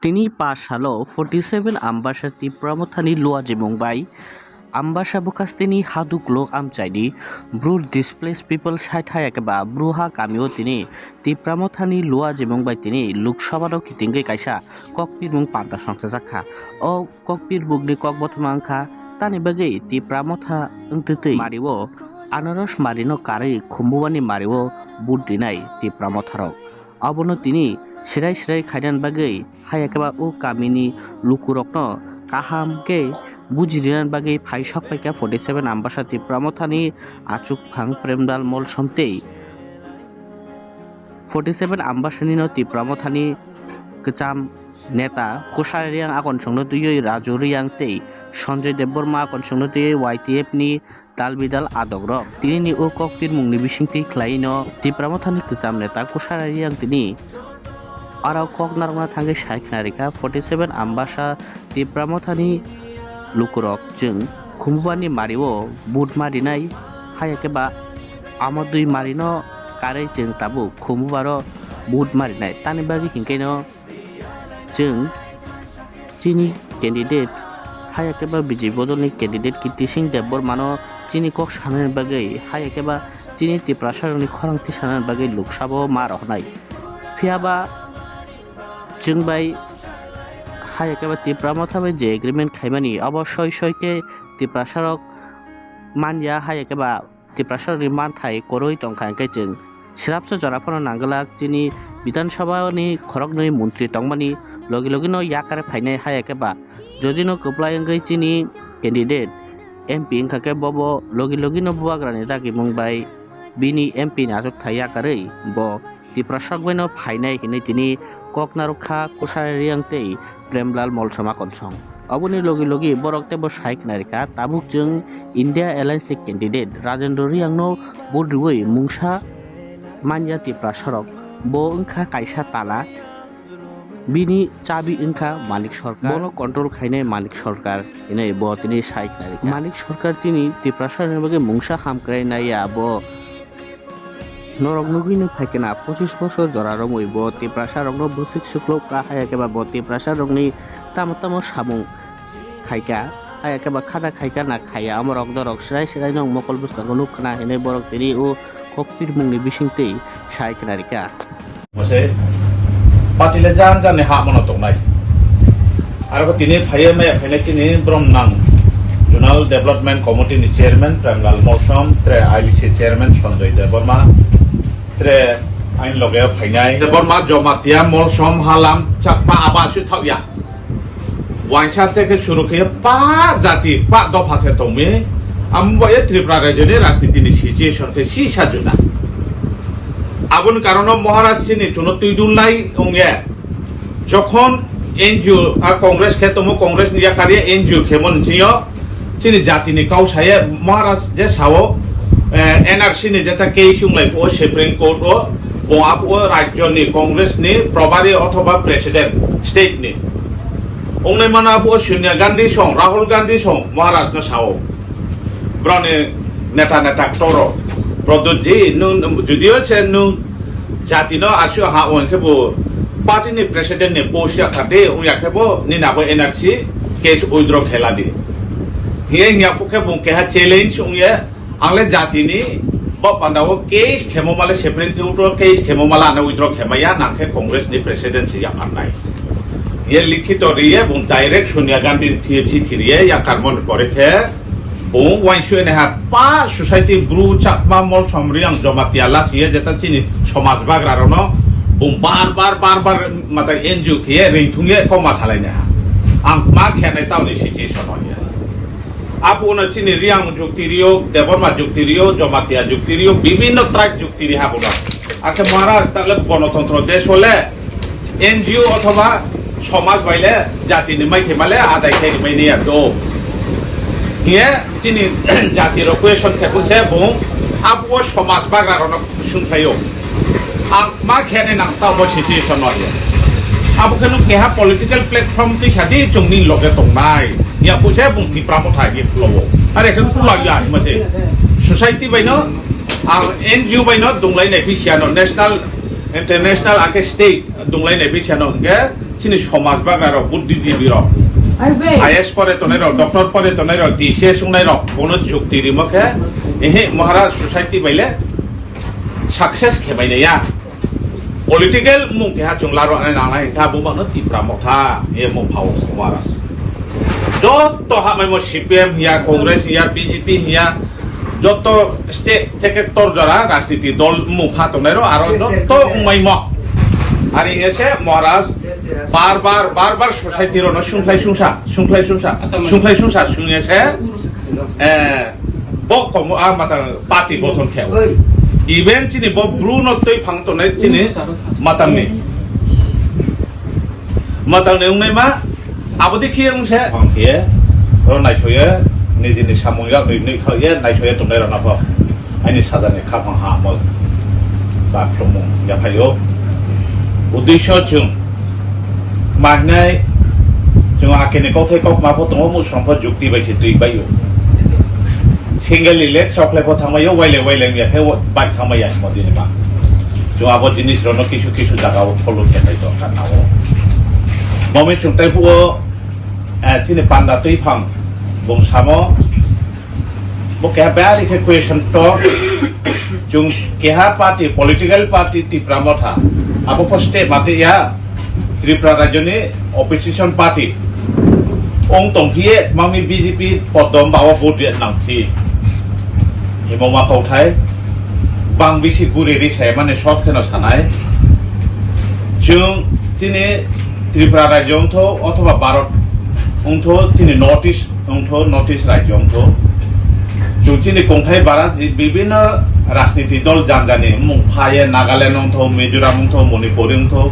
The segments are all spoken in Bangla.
তিনি pasalo 47 ambasa ti pramothani lua jemongbai ambasa bukas tini haduk lok amchaini brul displaced people saithai ekaba bruha kamio tini ti pramothani lua jemongbai tini loksabha kitingge kaisa kokpir mung panta sangsa jakha o kokpir bugni kok botmangkha tani bagai ti pramotha engtutui mariwo anaros marino kari khumbubani mariwo buddinai ti pramotharok abono tini sirai khaidan bagai hayakaba o kamini lukurokno kaham ke bujiran bagai phaisok paika 47 ambasa ti pramothani achuk phang premdal mol somtei 47 ambasani no ti pramothani kecham neta koshariang akon songno tuyoi raju riang tei Sanjay Deborma akon songno tuyoi YTF ni dalbidal adogrok tini ni o kokpir mungni bisingti khlaino ti pramothani kecham neta koshariang tini arau kok narona thangai saikhnarika 47 ambasa ti pramothani lukurok jeng khumubani mariwo bud marinai hayakeba amadui marino karai jeng tabu khumubaro bud marinai tani bagi hingkaino jeng chini candidate hayakeba BJP bodolni candidate Kirti Singh Debormano chini kok sanan bagai hayakeba chini ti prasaroni khorangti sanan bagai loksabo marohnai phiaba jengbai hayakeba ti pramothabai je agreement khaimani oboshoi soike ti prasarok manja hayakeba ti prasaroni manthai koroi tongkha ke jeng sirapso joraphono nangalak chini বিধান সভা ni khoroknoi মন্ত্রী tongmani logi no yakare phainai hayakeba jodino koplayanggai chini candidate MP ingkhake bobo logi no buagrani dagi mungbai bini MP najok thaya karei bo ti prasakbai no phainai hinai tini koknarukha koshariang tei premlal molsoma konsong oboni logi borok tebo saikhnarika tabuk jeng India Alliance ni candidate Rajendra Riang no bodriwoi mungsa manja ti prasarok bo engkha kaisa tala bini chabi engkha malik sarkar bono control khainai malik sarkar inai bo tini saikhnarika malik sarkar chini ti prasaroni bage mungsa hamkrai naya bo norok nugini phaikena 25 বছর joraromoi bo ti prasarokno busik suklok ka hayakeba bo ti prasarokni tamo samung khaika hayakeba khada khaika na khaya amorok dorok sirai nong mokol bustago nukhna hinai borok tini o kokpir mungni bisingtei saikhnarika mose patile jan ne ha mono tongnai arko tini phaye me phene kini bromnang Zonal Development Committee ni chairman Prangal Mosom tre IBC chairman Sanjay Deborma tre ain loge phainai Deborma jomatia Mosom halam chakpa abasu thawya waisa থেকে শুরু করে পাঁচ জাতি পাঁচ দফা সে তুমি আমবয়ে ত্রিপুরা রাজ্যের রাজনীতি সিচুয়েশনকে সিসাজুনা আগুন কারণ মহারাজ চিনি চুনো তুইদুলনাই ওঙ্গে যখন এনজিও আর কংগ্রেস খেতমো কংগ্রেস নিয়াকারিয়া এনজিও খেমন চিও চিনি জাতিনি কাউসায়ে মহারাজ যে সাও এনআরসি নি যেটা কেইসুংলাই ও সুপ্রিম কোর্ট ও বআপ ও রাজ্যনি কংগ্রেসনি প্রভারী অথবা প্রেসিডেন্ট স্টেট নি ongnai mana abo Sonia Gandhi song Rahul Gandhi song Maharaj no sao brone neta toro produji nun judio che nun jati no asu ha on kebo party ni president ni posya khate un yakebo ni na bo NRC case withdraw khela di hiye nya pukhe bung ke ha challenge un ye angle jati ni bo pandawo case khemo male supreme court case khemo mala na withdraw khemaya na ke congress ni presidency ya kanai ये लिखित और ये बुं डायरेक्ट सोनिया गांधी थी थिरिये या कार्बन परेखे बुं वाइसुए ने हा पा सोसाइटी ब्रु चाकमा मल समरियां जमातिया लासिये जेता चिनि समाज बाग्रारनो बुं बार माता एनजिओ के रिंथुंगे कमा थालायने हा आं मा खेने तावनि सिचुएशन होया आप उन चिनि रियां जुक्तिरियो देबरमा जुक्तिरियो जमातिया जुक्तिरियो विभिन्न ट्राइब जुक्तिरि हा बुदा आके महाराज ताले गणतंत्र देश होले एनजिओ अथवा সমাজ বাইলে জাতিনি মাইকে মালে আদায় খেয়ে মাইনিয়া তো হিয়ে চিনি জাতির কোয়েশন খেকুছে বুং আবো সমাজ বাগারন সুনথাইও আং মা খেনে নাংতাও সিচুয়েশন হয় আবো কেন কেহা পলিটিক্যাল প্ল্যাটফর্ম তি খাদি চংনি লগে তংনাই ইয়া পুছে বুং তি প্রামথা হি ফ্লো আরে কেন পুলাইয়া মতে সোসাইটি বাইনো আং এনজিও বাইনো দুংলাই নেফিসিয়ানো national international ake state dunglai ne bichano nge sini somaj bagar buddhijীবী rok IS pore tonai rok doctor pore tonai rok DCA sungnai rok kono jukti rimokhe ehe Maharaj society baile success khebai ya political mung ke ha chungla ro na ka bu ma no ti pramotha e mo phau Maharaj যত হামাই মো CPM হিয়া কংগ্রেস হিয়া BJP হিয়া যত স্টেট থেকে তোর যারা রাজনীতি দল মুখা তোনেরো আর যত উমাইম আর এসে মহারাজ বারবার সোসাইটির সুংখ্লাই সুংসা শুনেছে বকম মাতা পার্টি গঠন খেও ইভেন চিনি ব ব্রুনতই ফাংতনে চিনি মাতামনি উনাই মা আবদি খিয়ে মুছে খিয়ে র নাইছয়ে নিজেনি সামুয়া নই খাইয়ে নাইছয়ে তোমরা রানা পাও আইনি সাজানে খাফা হামল বা প্রমো ইয়াফাইও উদ্দেশ্য চুং মাগনাই চুং আকেনে কথে কক মাফো তম মু সম্পদ যুক্তি বাইছে তুই বাইও সিঙ্গেল ইলেক্ট সকলে কথা মাইও ওয়াইলে ইয়াকে বাই থামাইয়া মদিনে মা চুং আবো জিনিস রন কিছু জায়গাও ফলো খেতাই দরকার নাও মমে চুংতাই পুও sini panda tui phang bong samo bo ke bari ke question to chung ke ha party political party ti pramotha abo poste mate ya Tripura rajone opposition party ong tong phie mami BJP podom bawa vote nang thi himoma kauthai bang bisi guri ri sai mane shot khena sanai chung sini Tripura rajong tho othoba Bharat ongtho chini north east রাজ্য ongtho chini kongthai barat bibhinno rajniti dol janjani mungphaye Nagaland ongtho Mizoram ongtho Manipur ongtho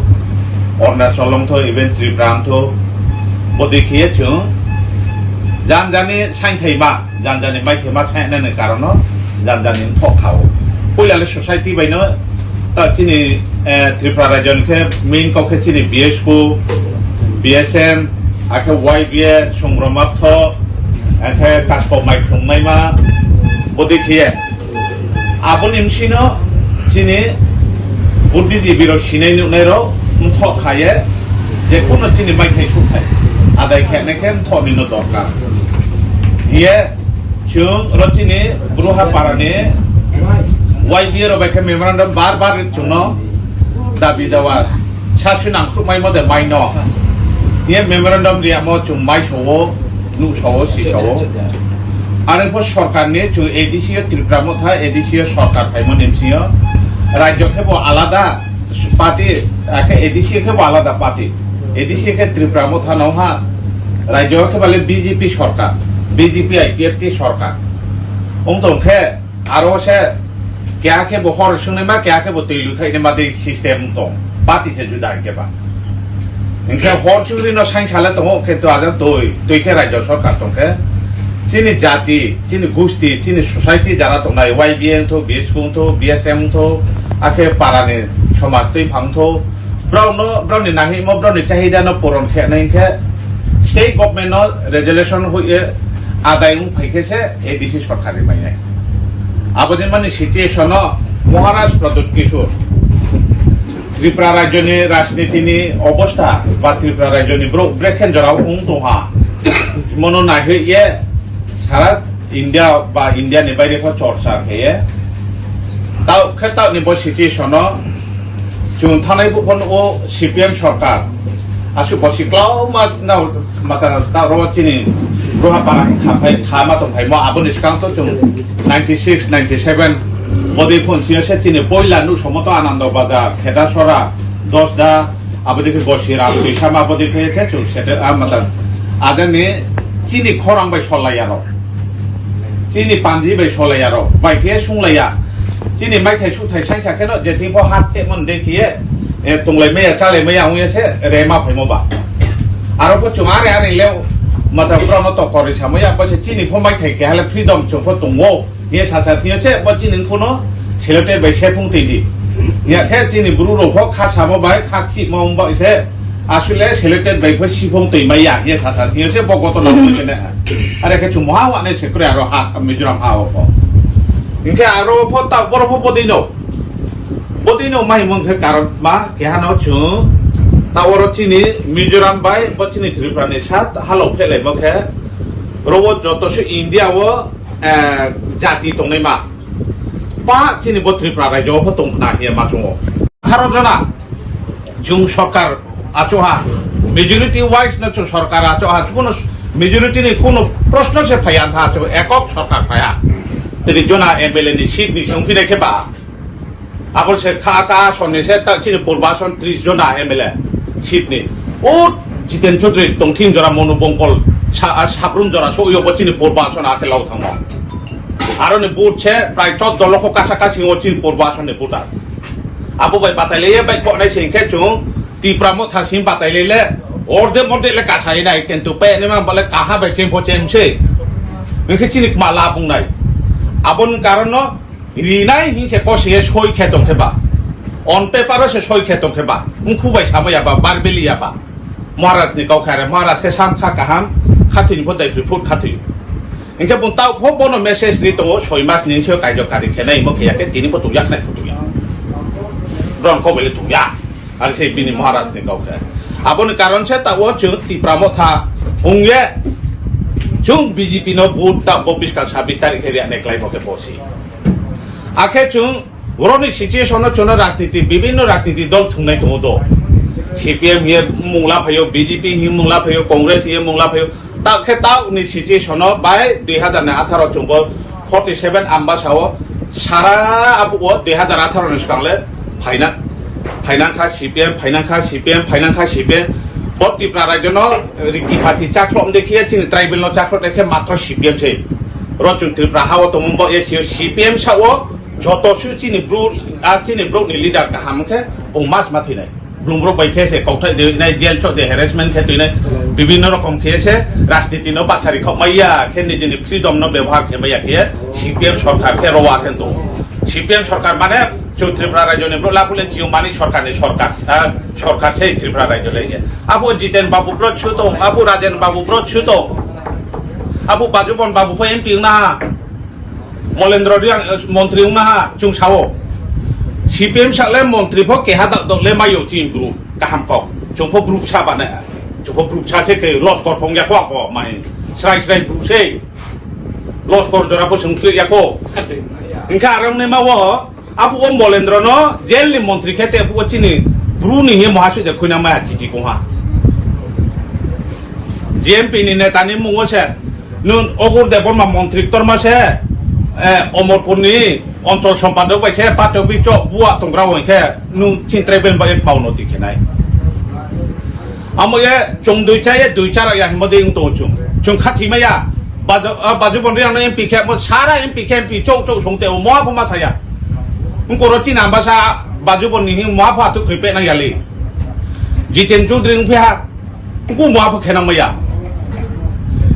Arunachal ongtho even Tripura ongtho bodikhiye chung janjani sainthai maithema sainane karono janjani thokkhao poilale society baino ta chini Tripura rajyonke main kokhe chini BSQ BSM আকে ওয়াইবিএ সংগ্রামার্থ একে কাজপ মাইথুংনাইমা বদিখিয়ে আবন ইমসিনো চিনি বুদ্ধিজীবীর সিনাই নুনাইর থ খায়ে যে কোনো চিনি মাইথাই সুখাই আদায় খেনেকে থ নিন দরকার হিয়ে চুং রচিনি ব্রুহা পারানি ওয়াইবিএ রবাইকে মেমোরান্ডাম বারবার চুন দাবি দেওয়া শাসন আংখ্রুমাই মধ্যে মাইন ये मेमोरेंडम रिया मो चुम माइ सवो नु सवो सि सवो आरो पो सरकार ने चु एडिसियो त्रिपुरा मथा एडिसियो सरकार फाइमन एमसियो राज्य के बो आलादा पार्टी आके एडिसियो के बो आलादा पार्टी एडिसियो के त्रिपुरा मथा नहा राज्य के बाले बीजेपी सरकार बीजेपी आईपीएफटी सरकार ओम तो के आरो से क्या के बो हर सुने मा क्या के बो तैलु थाइने मादे सिस्टेम तो पार्टी से जुदा के बा इनके हरचुरी न साइन साले तो किंतु आज तोयके राज्य सरकार तोके चीनी जाति चीनी गोष्ठी चीनी सोसाइटी जारा तो नाय वाईबीएन तो बीएसपी तो बीएसएम तो आखे पारानि समाज तै फां तो ब्राउन नाहि म ब्राउन चाहिदा न पुरन खेने इनके स्टेट गवर्नमेंट न रेजुलेशन होय आदाय फाइकेसे एडिसि सरकारि माइनाय आबदिन माने सिचुएशन महाराज प्रदत्त किशोर त्रिपुरा राज्यनि राजनीतिनि अवस्था बा त्रिपुरा राज्यनि ब्रेखेन जराव दहा मनो नाहिए सारा इंडिया बा इंडियानि बायरेखौ चर्चा हेये ताव खेतावनि ब सिचुएशन जों थानाय बुफन ओ CPM सरकार आसु बसिक्लाव मा माता तारवचिनि ब्रहापारा खामा तो भाइमा आबनि सिगांथ जों 96 97 बदे फनसिया सेचिनि पयलानु समत आनंद बाजार खेदासरा 10 दा आबदिके गसिरा पैसामा बदिके सेचु सेटे आमाता आगानि चिनि खरां बाय सलायारो चिनि पांजि बाय सलायारो बायके सुंलाया चिनि माइथाय सुथाय साइसाकेनो जेथिंफो हाते मन देखिए ए तुंगलाय मेया चाले मेया हुयसे रेमा फैमोबा आरो को चुमारे आरे लेव माता प्रनो तो करिसा मैया बसे चिनि फो माइथाय के हाले फ्रीडम चोफो तुंगो ये सासाथियो से बचिनि कोनो सेलेक्टेड बाय सेफुं तेदि या के चिनि ब्रुरो फो खासाबो बाय खाखि मौंबा इसे आसुले सेलेक्टेड बाय फो सिफुं तैमाया ये सासाथियो से बगतो नने आरे के चुमहा वाने सेक्रे आरो हा मिजोराम हाओ फो इनके आरो फो ता बरो फो बदिनो माइ मंखे कारण मा के हानो छु তাওয়ার চিনি মিজোরাম বাই বা চিনি ত্রিপুরানি সাত হালো ফেলে মখে রব যতস ইন্ডিয়া ও জাতি দंनाय मा পা চিনি ব ত্রিপুরা রাজ্য হতং না হিয়া মাচুং ভারত জনা জুং সরকার আচোহা মেজরিটি ওয়াইজ না সরকার আচোহা কোন মেজরিটি নি কোন প্রশ্ন সে ফায়া থা আচো একক সরকার ফায়া তেরি জনা এমএলএ নি সিট নি সংফি রেখেবা আবল সে খাকা সনে সে তা চিনি পূর্বাসন 30 জনা এমএলএ সিট নি ও জিতেন চৌধুরী দংথিং জরা মনোবঙ্কল সাবরুম জরা সইও বচিনি পূর্বাসন আকেলাও থামো আরো নি বুট ছে প্রায় 14 লক্ষ কাছাকাছি ও চিনি পূর্বাসনে ভোটার আবু ভাই বাতাইলে বাই কোনাই সিংকে চুং ত্রিপুরা থাসিম বাতাইলে অর্ধে মধ্যে কাছাই নাই কিন্তু পে নিমা বলে কাহা বে চেম পচেমছে নকে চিনি মালা বুংনাই আবন কারণ রিনাই হিসে কসিয়ে সই খেতম খেবা অন পেপারও সে সই খেতম খেবা মুখুবাই সাবাইয়াবা বারবেলিয়াবা মহারাজ নি কাউখারে মহারাজ কে সামখা কাহাম খাতিনি বদাই ফুট খাতি ইনকে বুন তাও বনো মেসেজ নি তো 6 মাস নি সেও কার্যকারী খেনাই মখেয়াকে তিনি বতু ইয়াকনাই ফুটুয়া রন ko bele tuya আর সেই বিনি মহারাজ নি কাউখারে আবন কারণ সে তা ও চুং ত্রিপুরা থা হুংয়ে চুং বিজেপি নো ভোট তা 22 কাল 26 তারিখে নেকলাই মকে বসি আখে চুং গরনি সিচুয়েশন চুন রাজনীতি বিভিন্ন রাজনীতি দল থুংনাই তো সিপিএম ইয়ে মুংলা ফাইও বিজেপি হি মুংলা ফাইও কংগ্রেস ইয়ে মুংলা ফাইও তাকে তা উনি সিচুয়েশন বাই 2018 চুং 47 আম্বাসাও সারা আবু 2018 নি সাংলে ফাইনান্সা সিপিএম ত্রিপুরা রাজ্য রিকি ফাঁসি চাকরম দেখিয়ে ট্রাইবেল চাকর দেখে মাত্র সিপিএম সে রচুন ত্রিপুরা হাও তো মুম্ব এসিও সিপিএম সাও যত চিনি ব্রু নি লিডার কাহামকে ও মাস মাথি নাই ব্লুমব্রো বাইথেছে কৌঠাই নাই জেল ছ দে হ্যারাসমেন্ট খেতুই নাই বিভিন্ন রকম খেয়েছে রাজনীতি ন বাছারি খমাইয়া খেনি যিনি ফ্রিডম ন ব্যবহার খেমাইয়া খেয়ে সিপিএম সরকার খে রওয়া কিন্তু সিপিএম সরকার মানে ত্রিপুরা রাজ্য নি লাপুলে জিও মানি সরকার সেই ত্রিপুরা রাজ্য লেগে আবু জিতেন বাবু ব্রচ্ছুত আবু রাজেন বাবু ব্রচ্ছুত আবু বাজুবন বাবু এমপি না মলেন্দ্র মন্ত্রী না চুং সাও সিপিএম সালে মন্ত্রী ফো কেহা দলে মাইও চিন গ্রুপ কাহাম কক চুংফো গ্রুপ সাবানে চুংফো গ্রুপ সাসে কে লস কর ফং ইয়াকো আকো মাই স্রাই গ্রুপ সে লস কর জরা ফো সংসে ইয়াকো ইনকা আরম নে মাও আবু ও মলেন্দ্র ন জেল নি মন্ত্রী খেতে আবু চিনি ব্রু নি হে মহাসু দেখুনা মায়া চিচি কোহা জেএমপি নি নেতা নি মুওসে নুন অগুর দেবর্মা মন্ত্রী তরমাসে অমরপুরনি অঞ্চল সম্পাদক বাইছে পাটবি চ বুয়া তংগ্রা হইছে নু চিন্ত্রাইবেল বাই পাউনো দিকে নাই আময়ে চং দুইচার ইয়া হিমদে ইং তো চং খাথি মায়া বাজু বন্দ্রি আনো এমপি কে সারা এমপি চৌ সংতে ও মহা ফমা সায়া উনকো চিন আম্বাসা বাজু বন্নি হি মহা ফাতু ক্রিপে না ইয়ালি জিতেন চৌধুরী ফিহা উনকো মহা ফ খেনা মায়া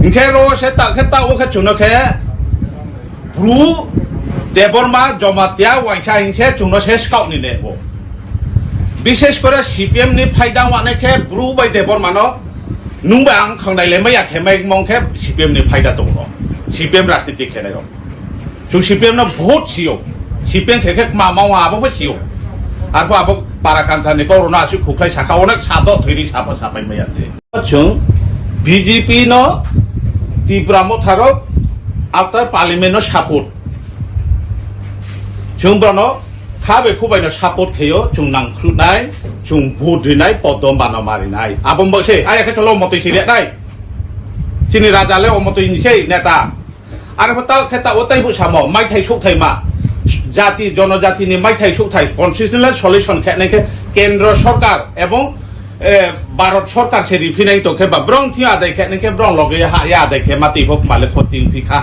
ইনকে রো সে তা ও খে চুনো খে ব্রু দেবর্মা জমাতিয়া ওয়াইসা হিংসে চুনো শেষ কাউনি নেব বিশেষ করে সিপিএম নি ফায়দা ওয়ানেখে ব্রু বাই দেবর্মানো নুংবা আং খাংনাইলে মাইয়া খেমাই মংখে সিপিএম নি ফায়দা দङ সিপিএম রাজনীতি খেলে চুং সিপিএম ন ভোট সিও সিপিএম খেখে মা মাওয়া আবো সিও আরবো আবো পারাকানসা নি করোনা আসু খুখাই সাকা অনেক সাদো থৈরি সাপা সাপাই মাইয়াতে চুং বিজেপি ন ত্রিপুরামো থারক আফটার পার্লিমেন্ট সাপোর্ট চুংব্রন খাবে খুবাই সাপোর্ট খেয়েও চুং নাংখ্রুনাই চুং ভোট রিনাই পদম বানো মারিনাই আবম বসে আই একে চলো মতই সিরিয়া নাই চিনি রাজালে অমতই নিছেই নেতা আর হতাল খেতা ওতাই বুসামো মাইথাই সৌথাই মা জাতি জনজাতি নি মাইথাই সৌথাই কনস্টিটিউশনাল সলিউশন খেনাইকে কেন্দ্র সরকার এবং ভারত সরকার সে রিফিনাই তো খেবা ব্রং থি আদাই খেনাইকে ব্রং লগে হায়া আদাই খে মাতি হোক মালে ফতিং ফিখা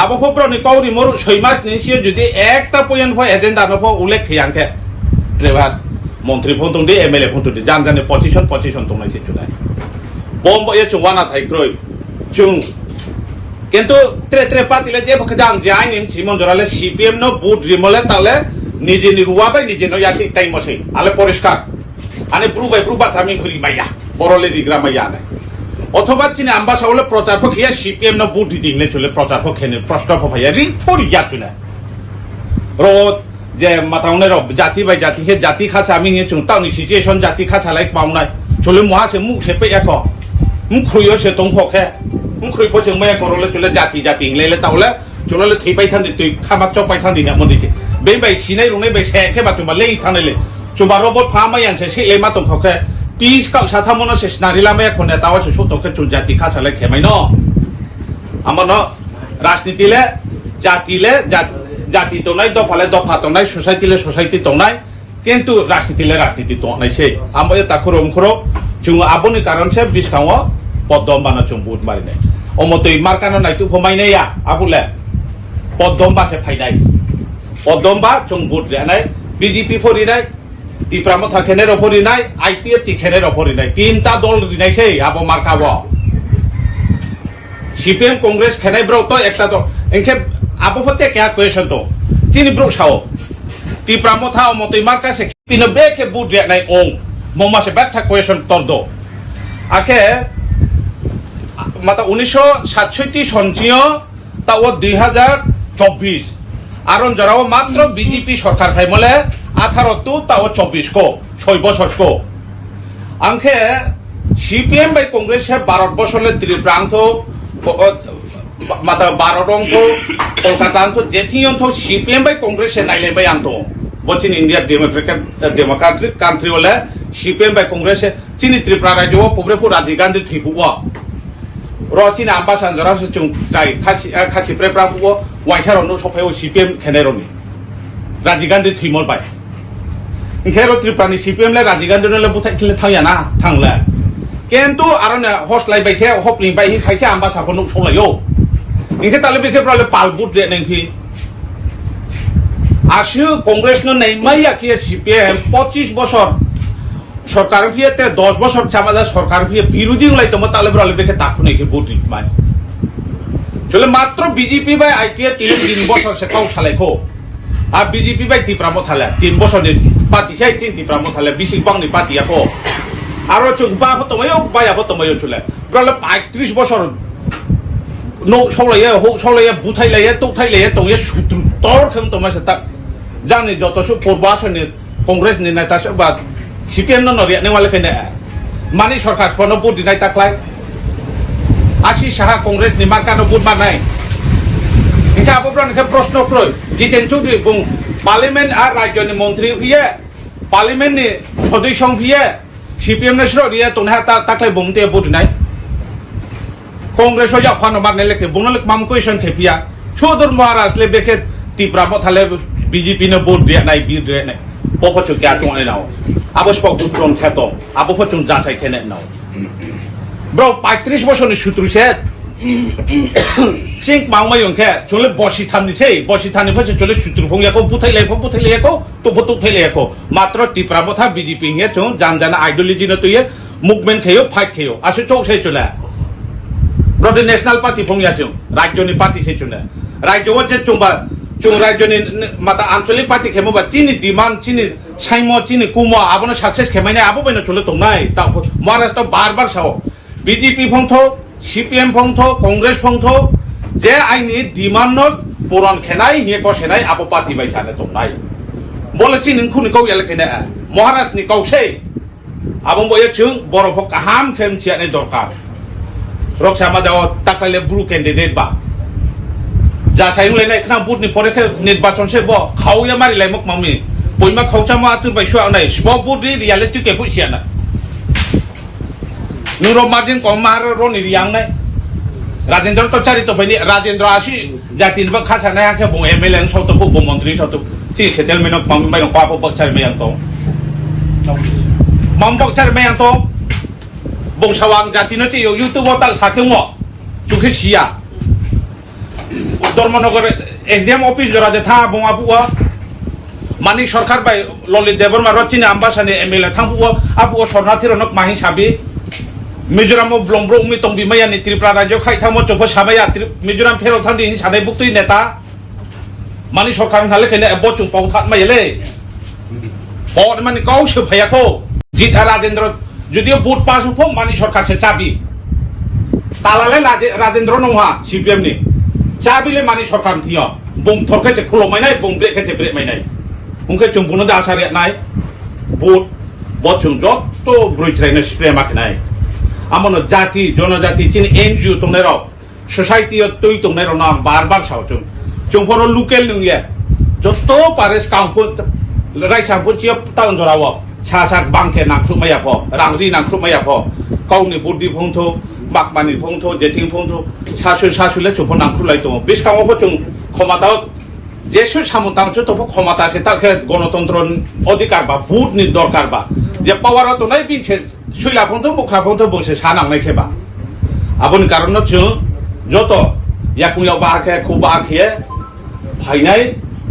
আবো খবরনি কৌরি মোর 6 মাস নিছিও যদি একটা পয়েন্ট ফ এজেন্ডা নফ উল্লেখ খেয়াংকে ট্রেভার মন্ত্রী ফোন তুndi এমএলএ ফোন তুndi জানজানে পজিশন তোমনাইছে চুনাই বম এ চুওয়ানা থাইক্রই চুং কিন্তু ট্রে পাতিলে যে বকে জান জাই নিম চিমন জরালে সিপিএম নো বুট রিমলে তালে নিজে নিরুয়া বাই নিজে ন ইয়াসি টাইম মসে আলে পরিষ্কার আনে প্রুবা থামি খুরি মাইয়া বড়লে দিগ্রা মাইয়া নাই অথবা চিনি আম্বাসা হলে প্রচার পক্ষে সিপিএম না বুট দিলে চলে প্রচার পক্ষে প্রশ্ন ভাইয়া রি ফরি যাচ্ছে না রোদ যে মাথাউনে জাতি বাই জাতি হে জাতি খাচা আমি হে চুং তাওনি সিচুয়েশন জাতি খাচা লাইক পাউনাই চলে মহা সে মুখ সেপে এক মুখ খুইও সে তং খকে মুখ খুই পচং মে করলে চলে জাতি জাতি ইংলেলে তাহলে চলে থৈ পাই থান্দি তুই খামাক চ পাই থান্দি না মদিছে বে বাই সিনাই রুনে বাই সেকে বা চুমা লেই থানেলে চুমা রবট ফামায়ান সে লে মা তং খকে পিস কাউ সাথামনো সে নারিলা মে খনে তাও সে সুতকে চুল জাতি খাচা লাইক খেমাই ন আমার ন রাজনীতিলে জাতিলে জাতি তো নাই দফালে দফা তো নাই সোসাইটি তো নাই কিন্তু রাজনীতিলে রাজনীতি তো নাই সেই আমরা তা খরম খর চুং আবনি কারণ সে বিস্কাও পদ্ম বানা চুং বুট মারি নাই অমতই মার্কানো নাই তু ঘুমাই নাই আবুলে পদ্ম বাসে ফাইনাই পদ্ম বা চুং বুট রে নাই বিজেপি ফরি নাই ত্রিপুরা খেনের ওপরি নাই আইপিএফ টি খেনের ওপরি নাই তিনটা দল নাই সেই আবো মার্কাব সিপিএম কংগ্রেস খেনাই ব্রত একটা দল এনকে আবো হতে কে কোয়েশন তো চিনি ব্রো সাও ত্রিপুরা মথা মতই মার্কা সে পিনো বেকে বুট রে নাই ও মমা সে ব্যাথা কোয়েশন তর্দ আকে মাতা 1967 সঞ্চিও তা ও 2024 আরন জরাও মাত্র বিজেপি সরকার খাই মলে 18 তু তা ও 24 কো 6 বছর কো আংখে সিপিএম বাই কংগ্রেস 12 বছরে ত্রিপ্রান্ত মাতা 12 অঙ্ক কলকাতা আন্ত যেথি অন্ত সিপিএম বাই কংগ্রেস নাইলে বাই আন্ত বচিন ইন্ডিয়া ডেমোক্রেটিক কান্ট্রি হলে সিপিএম বাই কংগ্রেস চিনি ত্রিপুরা রাজ্য পবরেফু রাজীব গান্ধী থিপুয়া রচিন আম্বাসানজরা চুং যাই খাসি প্রেপ্রাফু ওয়াইসারনো সফায় সিপিএম খেনেরনি রাজীব গান্ধী থিমল বাই খেরো ত্রিপুরানি সিপিএম লে রাজীব গান্ধী লে বুথাইছিলে থাইয়া না থাংলে কিন্তু আর হসলাই বাইছে হপনি বাই খাইছে আম্বাসাখো নুক সলাयो ইনকে তালে বেকে প্রলে পালবুট রে নেকি আসু কংগ্রেস ন নেইমাই আকি সিপিএম 25 বছর সরকার ফিয়েতে 10 বছর চামাদা সরকার ফিয়ে বিরোধী লাইতো তালে প্রলে বেকে তাকু নেকি বুট মাই চলে মাত্র বিজেপি বাই আইপিএফ 3 বছর সে কাউ সালাইখো আর বিজেপি বাই ত্রিপুরা মথালে 3 বছরের পার্টি সাই ত্রিপুরা মথালে বিসি বাংনি পার্টি আকো আরো চুকবা হতমায়ও বায়া হতমায়ও চলে প্রলে 35 বছর নো সলাইয়া বুথাইলাইয়া তৌথাইলাইয়া তংয়ে সুত্রু তর খেম তোমার সাথে জানি যত সব পূর্বাসনে কংগ্রেস নি নেতা বা সিপিএম নরিয়া নেওয়ালে কেনে মানি সরকার কোনো বুট দিনাই তাকলাই আশি সাহা কংগ্রেস নি মার্কানো বুট বানাই ইনকা আবপ্রাণ কে প্রশ্ন ক্রয় জিতেন চৌধুরী বুং পার্লামেন্ট আর রাজ্যনি মন্ত্রী হইয়ে পার্লামেন্ট নি সদস্য হইয়ে সিপিএম নে সরিয়া তোনহা তাকলাই বুমতে বুট নাই কংগ্রেস হইয়া ফানো মারনে লেকে বুনলে মাম কোয়েশন খেপিয়া সুদূর মহারাজ লে বেকে ত্রিপুরা মথালে বিজেপি নে বুট রে নাই বীর রে নাই পপচু কে আটনে নাও আবস্পক বুটন খেত আবপচুন যাচাই খেনে নাও ব্রো 35 বছরের সূত্র সে সিং মাংমাই অংখে চলে বসি থানি ফসে চলে সূত্র ফংয়াকো বুথাইলাইকো তো বুথাইলাইকো মাত্র ত্রিপুরা মথা বিজেপি হে চং জানজানা আইডিयोलॉजी ন তুই মুভমেন্ট খেयो ফাইট খেयो আসে চৌসাই চলে ব্রড ন্যাশনাল পার্টি ফংয়া চং রাজ্যনি পার্টি সে চলে রাজ্য হচ্ছে চুং রাজ্যনি মাতা আঞ্চলিক পার্টি খেমবা চিনি দিমান চিনি সাইমো চিনি কুমো আবনে সাকসেস খেমাইনে আবো বাইনা চলে তো নাই তা মহারাষ্ট্র বারবার সাও বিজেপি ফংথ সিপিএম ফংথ কংগ্রেস ফংথ যে আইনি ডিমান্ড পুরন খেনাই হে ক সেনাই আবো পার্টি বাই সানে তো নাই বলেছি নংখুনি কও এলাকানে মহারাষ্ট্র নি কৌসে আবো বয়ে চুং বরফ কাহাম খেমছিয়ানে দরকার রক্ষা মাদাও তাকালে ব্লু ক্যান্ডিডেট বা যা সাইলে নাই খাম বুটনি পরে নির্বাচন সে ব খাওয়া মারিলাই মক মামি বইমা খাওচামা আতুর বাইসু নাই সব বুট রিয়ালিটি কে ফুইছিয়ানা নুরো মার্জিন কমার রনি রিয়াং নাই রাজেন্দ্র তো চারিত ভাইনি রাজেন্দ্র আসি জাতিন বা খাসা নাই আকে বং এমএলএ সত বো মন্ত্রী সত চি সেটেলমেন্ট অফ মাম বাইন পাপো বকচার মেয়াং তো মাম বকচার মেয়াং তো বং সাওয়াং জাতিন চি ইউটিউব তাল সাকেম চুখে সিয়া ধর্মনগর এসডিএম অফিস জরা দে থা বং আপুয়া মানি সরকার বাই ললিত দেববর্মা রচিনে আম্বাসানে এমএলএ থামপুয়া আপুয়া শরণার্থী রনক মাহি সাবি মিজোরাম ব্লমব্র উমি তংবি মায়ানি ত্রিপুরা রাজ্য খাইথামো চোফ সাবাইয়া মিজোরাম ফেরো থান্দি সাদাই বুকতুই নেতা মানি সরকার হালে কেনে বচুং পাউথাত মাইলে পদ মানি কাউসে ভাইয়াকো জিত রাজেন্দ্র যদিও বুট পাস হফো মানি সরকার সে চাবি তালালে রাজেন্দ্র নংহা সিপিএম নি চাবিলে মানি সরকার থিয়া বম থরকেছে খুলো মাইনাই বম ব্রেকেছে ব্রেক মাইনাই Mungkin cumpuno da asari nai, bot, bot jok to bruit trainer spray mak nai. Amono jati, jonojati, cini NGO tong nero, society tui tong nero nang bar sao cung. Cumpuno local nung ye, josto pares kampun, rai sampun siap tahun dorawo. Sasak bangke nang su maya po, rangzi nang su maya po. Kau ni budi pungto, bakmani pungto, jeting pungto, sasu le cumpuno nang su lai to. Bis kamu po cung komatau যেসব সামন্তাংশ তো ক্ষমতা আছে তাকে গণতন্ত্র অধিকার বা ভোট নি দরকার বা যে পাওয়ার তো নাই বিছে শুইলা পর্যন্ত মুখরা পর্যন্ত বসে সানাংনাই খেবা আপনি কারণ হচ্ছে যত ইয়াকুইয়াও বাহাকে খুব বাহাকে ভাইনাই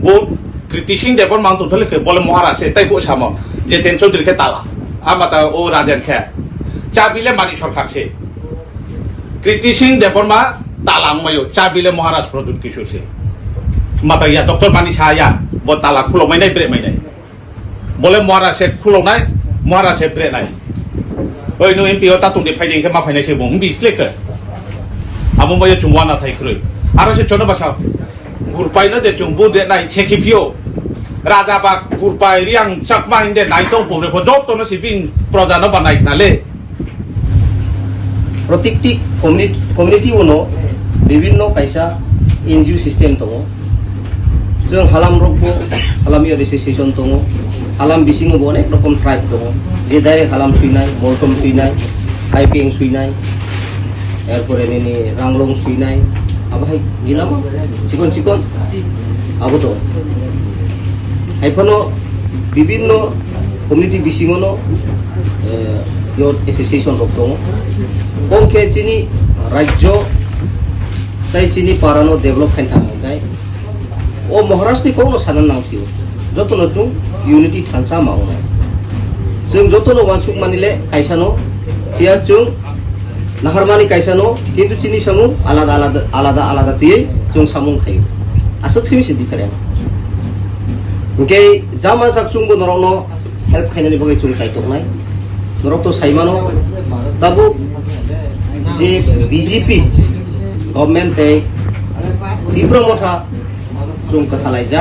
ভোট কৃতিসিং দেবর মাউন্ট ধলে বলে মহারাষ্ট্রে তাই বসাম যে তেন চৌধুরীকে তালা আমাতা ও রাজের খে চাবিলে মানি সরকার সে কৃতিসিং দেবর মা তালাংমায়ও চাবিলে মহারাষ্ট্র প্রদুত কিছু সে mata ya dokter mani saya buat talak pulau mainai bre mainai boleh muara se pulau nai muara se bre nai oi nu MP ota tung di fighting ke ma fighting se bong bis lek amu moya chungwa na thai krui aro se chono basa gurpai na de chungbu de nai chekipio raja ba gurpai riang chakma inde nai tong pore ko jot to no sipin pradana banai nale প্রত্যেকটি কমিউনিটি উনো বিভিন্ন কাইসা এনজিও সিস্টেম দङ जों हालाम रखबो हालाम एसोसिएशन दङ हालाम बिसिङावबो अनेक रोखोम ट्राइब दङ जे डाइरेक्ट हालाम सुइनाय मलटम सुइनाय हाइपें सुइनाय एरपरे नेनि रांलं सुइनाय आबाहाय गिलाम चिकन आबो दङ हाइफानो বিভিন্ন कमिउनिटी बिसिङावनो योर एसोसिएशन रख दङ कमखे चिनि राज्य साइ चिनि पारानो डेभलप खाइन थांगाय ओ महाराष्ट्र को सानन नांसियो जतनो जों यूनिटी थानसा मावनाय जों जतनो वानसुक मानिले कायसानो तिया जों नाहारमानि कायसानो किन्तु चिनि सामु आलादा तियै जों सामुं खायो आसक सिमिसे डिफारेन्स ओके जामा जाक जोंबो नरनो हेल्प खायनानि बगै जों साइटनाय नरक तो साइमानो ताबु जे बीजेपी गभर्नमेन्ट ए तीव्र मथा जों कथालायजा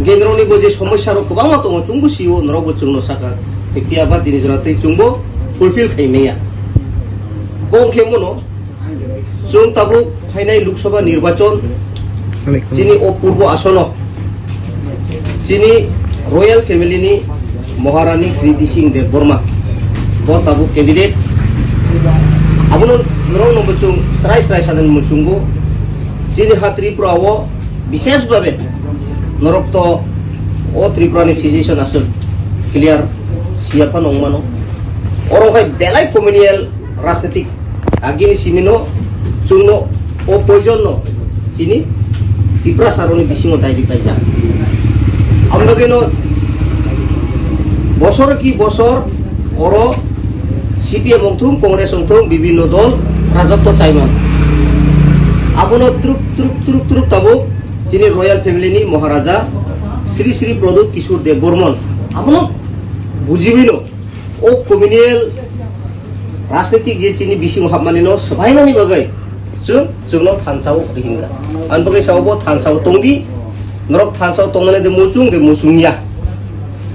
गेन्द्रनि बजे समस्या गोबां दङ जोंबो सिओ नरबो जोंनो साका एपियाबा दिनै जराते जोंबो फुलफिल खायमेया कमखे मनो जों ताबु फाइनाय लोकसभा निर्वाचन जिनि अपूर्व आसन जिनि रयेल फेमिलिनि महारानी कृति सिंह देव बर्मा ब ताबु कैंडिडेट आबुनो नरनो जों स्राय सादन मुचुंगो जिनि हा त्रिपुराव विशेष भावे नरक तो ओ त्रिपुरानि सिचुएशन आसल क्लियर सियापा नंगमानो अरंखाय बेलाय कमिउनियेल राजनीतिक आगिनि सिमिनो जोंनो ओ पयजननो जिनि त्रिपुरा सारनि बिसिङाव दायरि पाइजा আমরাগেনো বছর কি বছর অর সিপিএম অংথুম কংগ্রেস অংথুম বিভিন্ন দল রাজত্ব চাইমান আবনো ত্রুক তাবো যিনি রয়্যাল ফ্যামিলিনি মহারাজা শ্রী শ্রী প্রদূত কিশোর দেব বর্মন আবনো বুঝিবিনো ও কমিউনিয়েল রাজনৈতিক যে চিনি বিসিং হাবমানিনো সবাইনানি বাগै जोंनो थानसाव रिहिंगा आन बगै सावबो थानसाव तंदि नरक थानसाव तंनानै दे मुसुंनिया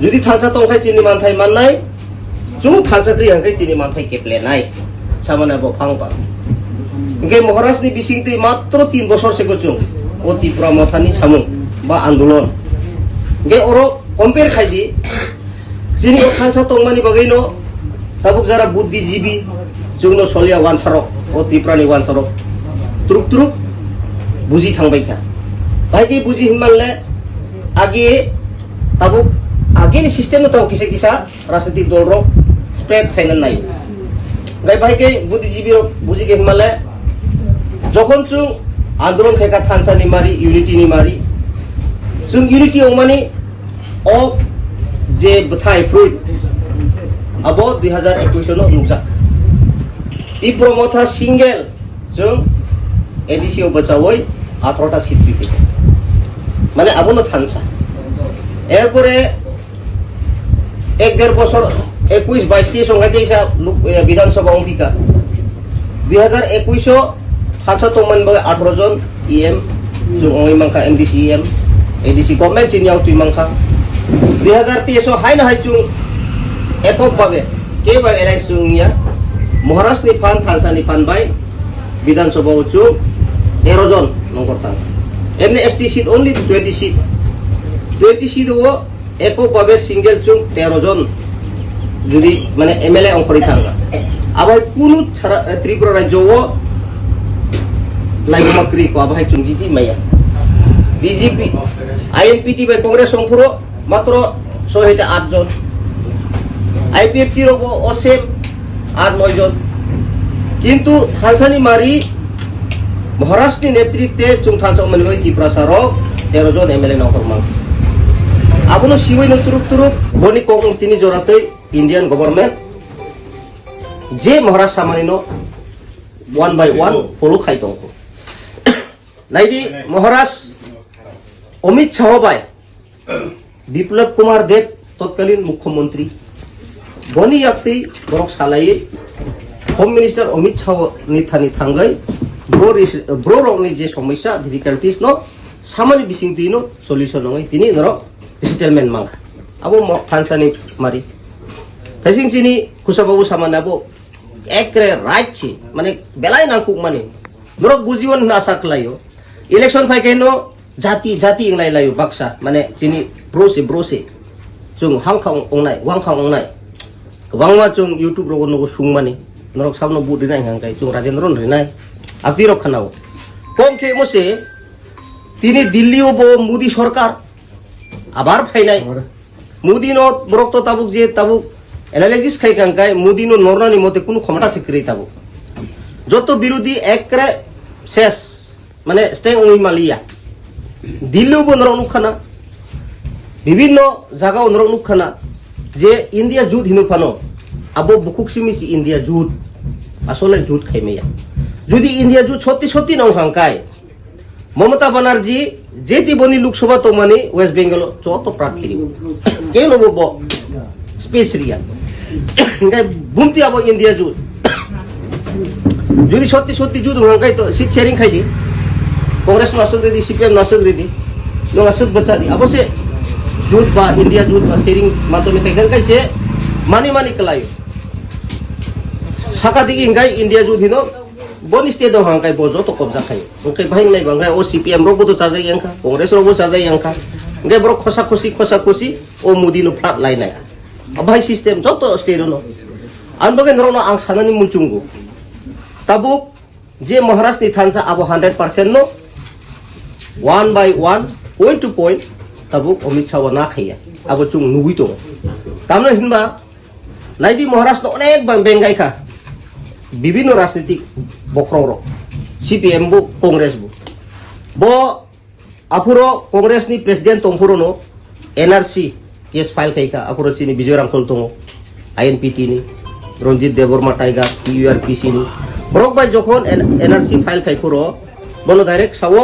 जुदि थानसा तंखाय चिनि मानथाय माननाय जों थानसा क्रि हांखाय चिनि मानथाय केप्लेनाय सामाना बो फांबा ओके महाराष्ट्रनि बिसिंति मात्र 3 বছর सेको जों ओ त्रिपुरा मथानि सामुं बा आन्दोलन ओके ओरो कम्पेयर खायदि जिनि थानसा तंमानि बगैनो ताबुक जारा बुद्धिजीवी जोंनो सलिया वानसारक ओ त्रिपुरानि वानसारक ट्रुक बुझि थांबायखा बायदि बुझि हिमानले आगे ताबुक आगेनि सिस्टेम न ताव किसा राजनीतिक दल रो स्प्रेड फाइनल नाय गाय बायगे बुद्धिजीवी रो बुझि गे हिमानले যখন जों आन्दोलन खायका थानसानि मारि यूनिटीनि मारि जों यूनिटी अमानि अ जे बथाय फ्रुट अब 2021 नो नुजाक त्रिपुरा मथा सिंगल जों एडिसी बचावै 18टा सीट पिपे माने आबनो थानसा एरपरे 1-1.5 বছর 21-22 টি संघाते हिसाब विधानसभा अंकिका 2021 थानसा तंमान बगे 18 जन ईएम जों अंगै मांखा MDC EM ADC government sini tui mangka 2013 hai na hai chung ekok babe ke ba election ya Maharashtra ni pan Thansa ni pan bai Bidhan Sabha ucu 13 jon nongkortan emne ST seat only 20 seat wo ekok babe single chung 13 jon যদি মানে MLA অংশরি থাকা আবার কোন ত্রিপুরা রাজ্য ও লাইমাকরি কো আবার চুংজি মাইয়া বিজেপি আইএনপিটি বাই কংগ্রেস অংশর মাত্র 8 জন আইপিএফটি র অসেম আর 9 জন কিন্তু থানসানি মারি মহারাষ্ট্রের নেতৃত্বে চুং থানসা মনিবাই ত্রিপুরা সার 13 জন MLA নকরমাং আবনো সিবই নতুরুক বনি কং তিনি জোরাতে ইন্ডিয়ান গভর্নমেন্ট যে মহারাষ্ট্র সামানিনো 1 by 1 ফলো খাই দং নাইদি মহারাষ্ট্র অমিত শাহ বাই বিপ্লব কুমার দেব তৎকালীন মুখ্যমন্ত্রী বনি ইয়াক্তি বরক সালাই হোম মিনিস্টার অমিত শাহ নি থানি থাঙ্গাই ব্রো রংনি যে সমস্যা ডিফিকাল্টিস নো সামানি বিসিংতি নো সলিউশন নয় তিনি নরক সেটেলমেন্ট মাংখা আবো থানসানি মারি তাইসিং চিনি কুসাবাবু সামানাবো একরে রাইটছি মানে বেলাই নাকুক মানে নরক বুজিওন না সাকলাইও ইলেকশন ফাইকেনো জাতি ইংলাই লাইও বাক্সা মানে চিনি ব্রোসে जों हांखां अंनाय वांखां अंनाय गोबांमा जों यूट्यूब रोग नगो सुंगमानि नरक साबनो बुदिनाय हांखाय जों राजेंद्रन रिनाय आपति रखानाव कम के मोसे তিনি দিল্লি ও মোদি সরকার আবার ফাইনাই মোদি নো বরক্ত তাবুক যে তাবুক অ্যানালাইসিস খাই কাঙ্কায় মোদি নো নরনানি মতে কোনো ক্ষমতা সিক্রি তাবুক যত বিরোধী একরে শেষ মানে স্টে ওই মালিয়া দিল্লি ও নর অনুখানা বিভিন্ন জায়গা অন্য অনুখানা যে ইন্ডিয়া জুট হিনুফানো আবো বুকুক সিমিসি ইন্ডিয়া জুট আসলে জুট খাইমেয়া যদি ইন্ডিয়া জুট সত্যি নং হাঙ্কায় মমতা ব্যানার্জি যেটি বনি লোকসভা তো মানে ওয়েস্ট বেঙ্গল যত প্রার্থী কে নব স্পেস রিয়া বুমতি আবো ইন্ডিয়া জুট যদি সত্যি জুট হাঙ্কায় তো সিট শেয়ারিং খাইদি কংগ্রেস নাসক রেদি সিপিএম নাসক রেদি নাসক বচাদি অবশ্যই জুট বা ইন্ডিয়া জুট বা শেয়ারিং মাধ্যমে খাইখান খাইছে মানি কলায় সাকা দিকে হিংগাই ইন্ডিয়া জুট হিনো বনি স্টেট দং হাঙ্কাই বজো তো কবজা খাই ওকে ভাই নাই বাঙ্গাই ও সিপিএম রোবো তো চাজাই আঙ্কা কংগ্রেস রোবো চাজাই আঙ্কা গে বড় খসা খুশি ও মুদি নো ফ্লাট লাইনাই ভাই সিস্টেম যত স্টেট নো আনবগে নরনো আং সানানি মুচুঙ্গু তাবুক যে মহারাষ্ট্র নি থানসা আবো 100% নো 1 by 1 point to point তাবুক অমিত শাহ না খাইয়া আবো চুং নুবুই তো তামনে হিনবা নাইদি মহারাষ্ট্র অনেক বেঙ্গাইখা বিভিন্ন রাজনৈতিক বক্রর সিপিএম বু কংগ্রেস বো আফুরো কংগ্রেস নি প্রেসিডেন্ট তংফুরনো এনআরসি কেস ফাইল খাইকা আফুরো চিনি বিজয় রামফল তং আইএনপিটি নি রঞ্জিত দেববর্মা টাইগার ইউআরপিসি নি বরক ভাই যখন এনআরসি ফাইল খাইফুরো বনো ডাইরেক্ট সাও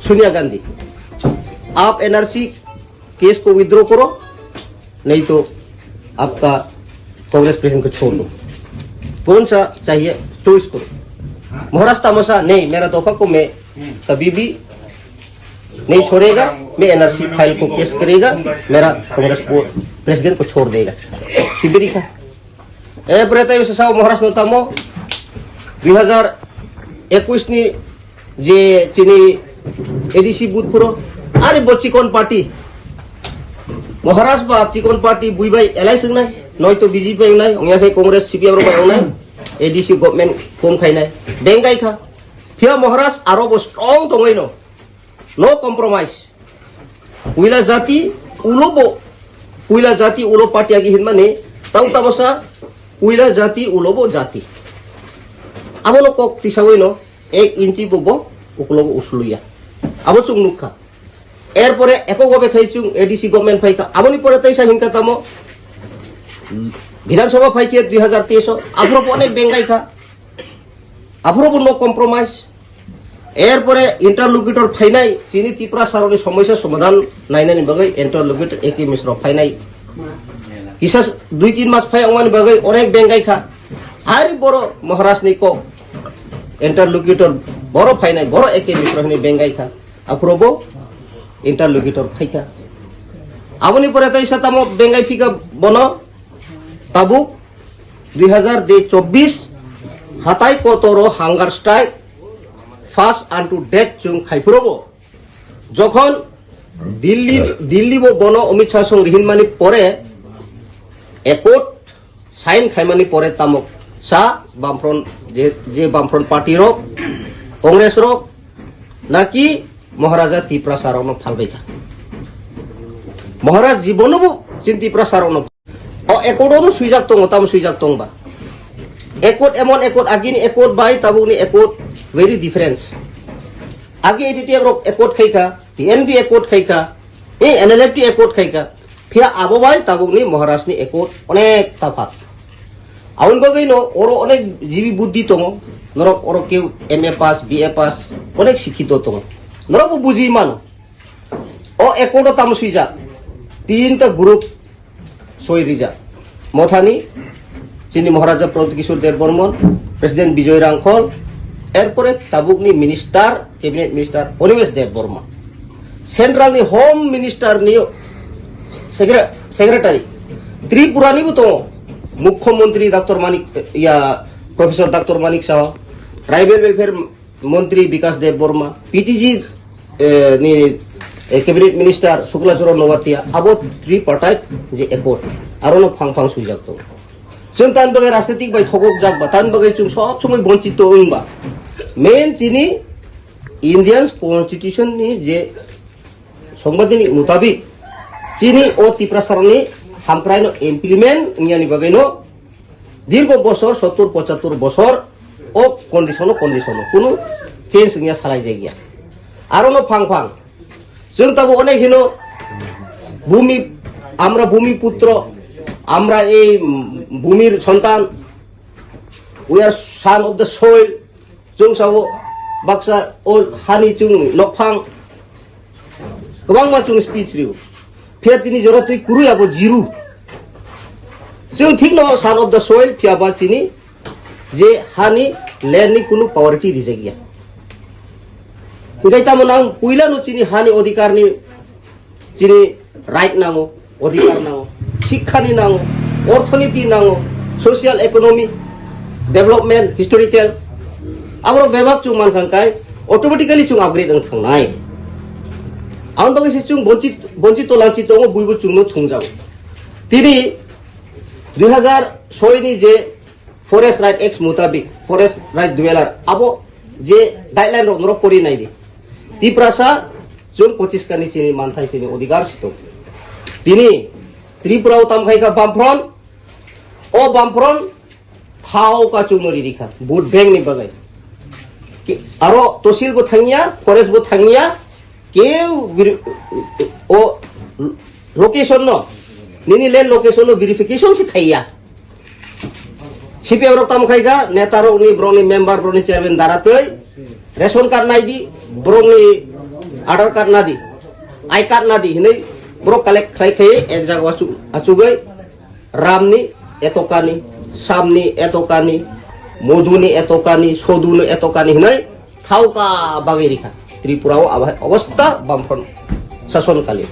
सोनिया गांधी आप एनआरसी केस को विद्रो करो नहीं तो आपका कांग्रेस प्रेसिडेंट को छोड़ दो कौन सा चाहिए चॉइस करो महाराष्ट्र तमाशा नहीं मेरा तोहफा को मैं कभी भी नहीं छोड़ेगा मैं एनआरसी फाइल को केस करेगा मेरा कांग्रेस को प्रेसिडेंट को छोड़ देगा शिबिरी का प्रयत्न साव महाराष्ट्र तमो 2021 नी जे चीनी एडीसी बुथपुरो आरे बो चिकन पार्टी महाराष्ट्र बा चिकन पार्टी बुइबाई एलाई संगनाय नय तो बीजेपी नाय अंगिया खाय कांग्रेस सीपीएम रो बांगनाय एडीसी गवर्नमेंट कम खायनाय बेंगाय खा फिया महाराष्ट्र आरो बो स्ट्रंग दङै नो कम्प्रोमाइज उइला जाति उलो पार्टी आगि हिनमाने ताउ तामसा उइला जाति उलोबो जाति आबोनो कक तिसावै नो 1 इंची बोबो उकलोबो उसलुया আবো চুং নুখা এরপরে এককভাবে খাইছুং এডিসি গভর্নমেন্ট ফাইকা আবনি পরে তাইসা হিনকা তামো বিধানসভা ফাইকে 2023 আফরো অনেক বেঙ্গাই খা আফরো নো কম্প্রোমাইজ এরপরে ইন্টারলোকিটর ফাইনাই চিনি ত্রিপুরা সারনি সমস্যা সমাধান নাইনানি বাগৈ ইন্টারলোকিটর একি মিশ্র ফাইনাই কিসা 2-3 মাস ফাই অমানি বাগৈ অনেক বেঙ্গাই খা আরি বড় মহারাষ্ট্রনি কো ইন্টারলোকিটর বড় ফাইনাই বড় একে মিশ্র হনি বেঙ্গাই খা আফরোবো interlocutor phaika aboni pore tai satamo bengai phika bono tabuk 2024 hatai kotoro hunger strike fast unto death chung khaipurobo যখন দিল্লি বনো অমিত শাহ সঙ্গ রিহিনমানি পরে একট সাইন খাইমানি পরে তামক সা বামফ্রন্ট যে বামফ্রন্ট পার্টি রক কংগ্রেস রক নাকি মহারাজা ত্রিপ্রাসারণ ফালবাইকা মহারাজ জীবনবো চিন্তি প্রসারণ ও একটও সুইজাক দङ তাম সুইজাক দংবা একট এমন একট আগিনি একট বাই তাবুনি একট ভেরি ডিফারেন্স আগে এটিটিএম রক একট খাইকা টিএনবি একট খাইকা এই এনএলএফটি একট খাইকা ফিয়া আববাই তাবুনি মহারাজনি একট অনেক তাফাত আউন বগৈনো ওর অনেক জীবী বুদ্ধি দङ নরক ওর কেউ এমএ পাস বিএ পাস অনেক শিক্ষিত দङ নরক বুঝি মানু ও একট তাম সুইজা তিনটা গ্রুপ সই রিজা মথানি চিনি মহারাজা প্রদ্যুৎ কিশোর দেববর্মন প্রেসিডেন্ট বিজয় রাংখল এরপরে তাবুকনি minister cabinet minister Animesh Debbarma সেন্ট্রালনি হোম মিনিস্টার নি সেক্রেটারি ত্রিপুরানি তো মুখ্যমন্ত্রী doctor Manik professor doctor Manik Shah tribal welfare মন্ত্রী বিকাশ দেববর্মা পিটিজি নি ক্যাবিনেট মিনিস্টার শুক্লাচরণ নওয়াতিয়া আবো ত্রিপার্টাইট যে একট আরো ফাং সুইজাক দङ जों तान बगे राजनीतिक बाय थगक जागबा तान बगे जों सब समय बंचित होइबा मेन चिनि इंडियन कन्स्टिट्यूशन नि जे संविधान मुताबिक चिनि ओ ত্রিপ্রাসারণনি হামক্রাইনো ইমপ্লিমেন্ট ইয়ানি বগেনো দীর্ঘ বছর 70-75 বছর ও কন্ডিশন কোনো চেঞ্জ নিয়া সালাই যায় গিয়া আরো ফাং जों তাবো অনেক হিনো ভূমি আমরা ভূমিপুত্র আমরা এই ভূমির সন্তান we are son of the soil जों সাবো বাক্সা ও হানি जों নফাং गोबां मा जों स्पीच रिउ फिर तिनी जरा तुई कुरु आबो जिरु जों ठीक न सान अफ द सॉइल फियाबा तिनी जे हानि लैंड नि कुनु पावरिटी रिजे गया गैता मनां पुइला नु चिनी हानि अधिकार नि चिनी राइट नांगो अधिकार नांगो शिक्षा नि नांगो अर्थनीति नांगो सोशल इकोनॉमी डेवलपमेंट हिस्टोरिकल आबरो बेबाक चुं मानखांखाय ऑटोमेटिकली चुं आपग्रेड ओं थांनाय आउन बगैसे चुं बंचित लांचित दङ बुइबो चुंनो थुंजाव तिनी 2006 नि जे फरेस्ट राइट एक्ट मुताबिक फरेस्ट राइट डुवेलार आबो जे गाइडलाइन रक नरक करि नायदि ত্রিপ্রাসা जों 25 कानि चिनि मानथाय चिनि अधिकार सितो तिनी त्रिपुराव तामखाइका बामफ्रन ओ बामफ्रन थाव का चुंगरि रिखा बुट बेंक नि बगाय आरो तहसील बो थांगिया फरेस्ट बो थांगिया केउ ओ लोकेशन न निनि लैंड लोकेशन नो वेरिफिकेशन से थाइया सीपीएम रक तामखाइका नेता रक नि ब्रनि मेंबर ब्रनि चेयरमैन दारातै रेशन कार्ड नायदि ब्रनि आधार कार्ड नादि आई कार्ड नादि हिनै ब्रो कालेक्ट खाइखाय एक जागा आचुगै रामनि एतकानि सामनि एतकानि मधुनि एतकानि सदुनि एतकानि हिनै थावका बागेरिखा त्रिपुराव अवस्था बामफ्रन शासनकाले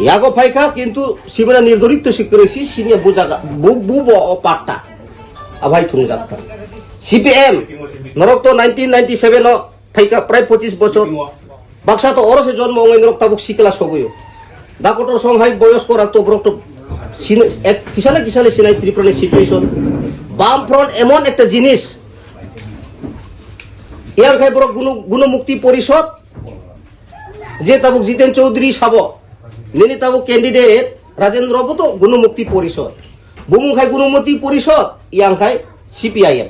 यागो फाइखा किन्तु सिमना निर्धारित सिक्योरिटी सिनिया बुजागा बुबो पाट्टा अभाय थुंजाक्ता सीपीएम नरक तो 1997 नो फाइखा प्राय 25 बছর बाक्सा तो औरसे जन्म होंगे नरक ताबुक सिकला सगयो दाकोटर संहाय बयस्क रातो ब्रक एक किसाले सिनाय त्रिपुरानि सिचुएशन बामफ्रन एमन একটা জিনিস ইয়ার খাই ব্রক গুণমুক্তি পরিষদ যে তাবুক জিতেন চৌধুরী সাব নিনি তাবুক ক্যান্ডিডেট রাজেন্দ্র বতো গুণমুক্তি পরিষদ বুমুখাই গুণমুক্তি পরিষদ ইয়াংখাই সিপিআইএম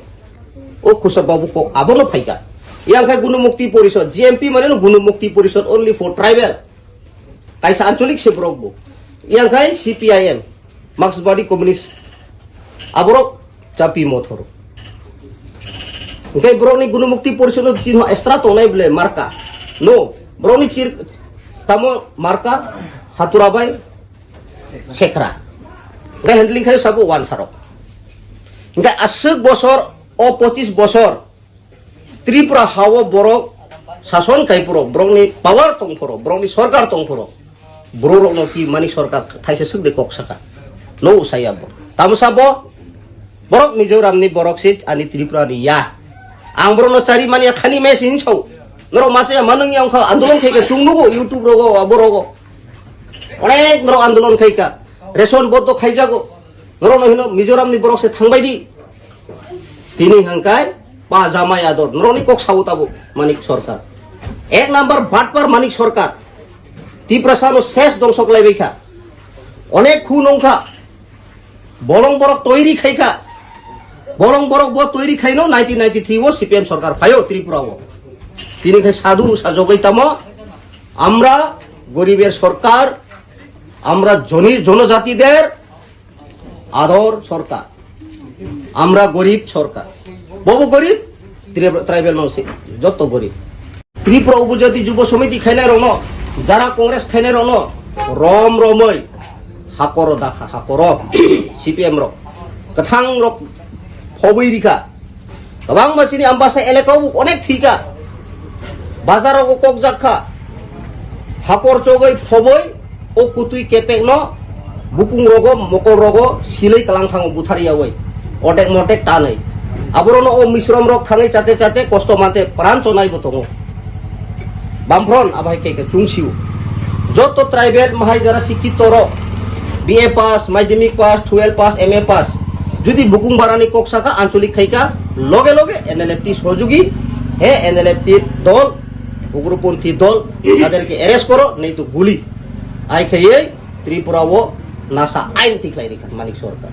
ও খুশব বাবু কো আবনো ফাইকা ইয়াংখাই গুণমুক্তি পরিষদ জিএমপি মানে গুণমুক্তি পরিষদ অনলি ফর ট্রাইবেল কাইসা আঞ্চলিক সে ব্রকবো ইয়াংখাই সিপিআইএম মার্ক্সবাদী কমিউনিস্ট আবরক চাপি মথর ओंखाय ब्रकनि गुणमुक्ति परिषद चिन्ह एक्सट्रा तंनाय बले मार्का नो ब्रकनि चिर तामो मार्का हातुराबाय सेक्रा ओंखाय हेन्डलिं खाय साबो वान सारक ओंखाय 80 बছর ও 25 বছর त्रिपुरा हाव बरक শাসন কাইপুর ব্রংনি পাওয়ার তংফর ব্রংনি সরকার তংফর ব্রো কি মানি সরকার থাইসে সুখ দে কক সাকা no সাইয়াব তামসাবো borok Mizoram ni borok sit ani Tripura ni ya ang brono cari mani khani mesin sau noro mase manung yang kha andolon khai ka chungnugo YouTube rogo aborogo onek noro andolon khai ka ration বদ্ধ খাই যাগো নরম হইল মিজোরাম নি বরক সে থাংবাই দি তিনি হাঙ্কাই পা জামাই আদর নরনি কক সাউতাবো মানিক সরকার এক নাম্বার বাটপার মানিক সরকার ত্রিপ্রাসানো শেষ দংশক লাইবেখা অনেক খু নংখা বলং বরক তৈরি খাইখা বলং বরক ব তৈরি খাইনো 1993 ও সিপিএম সরকার ফায়ো ত্রিপুরাও তিনি খাই সাধু সাজগাইতাম আমরা গরিবের সরকার আমরা জনজাতিদের আদর সরকার আমরা গরিব সরকার বহু গরিব ট্রাইবেল মানুষ যত গরিব ত্রিপুরা উপজাতি যুব সমিতি খাইনার রণ যারা কংগ্রেস খাইনার রণ রম রমই হাকর দাখা হাকর সিপিএম রক কথাং রক ফবই রিখা গোबां মানसिनि आम्बासा एलेकायाव अनेक थिका बाजाराव cock जाखा हाकर चगै फबै o kutui kepek no bukung rogo mokor rogo silai kalang thang buthariawai otek motek tanai aborono o misrom rok thangai chate chate kosto mate pran chonai botongo bamfron abai ke chungsiu joto tribal mahai jara sikito ro BA pass madhyamik pass 12 pass MA pass যদি বুকুং বারানি কোকসাকা আঞ্চলিক খাইকা লগে লগে এনএলএফটি সহযোগী হে এনএলএফটি দল উগ্রপন্থী দল তাদেরকে অ্যারেস্ট করো নেই তো গুলি আই খাইয়ে ত্রিপুরাও নাসা আইন তিখলাই রেখা মানিক সরকার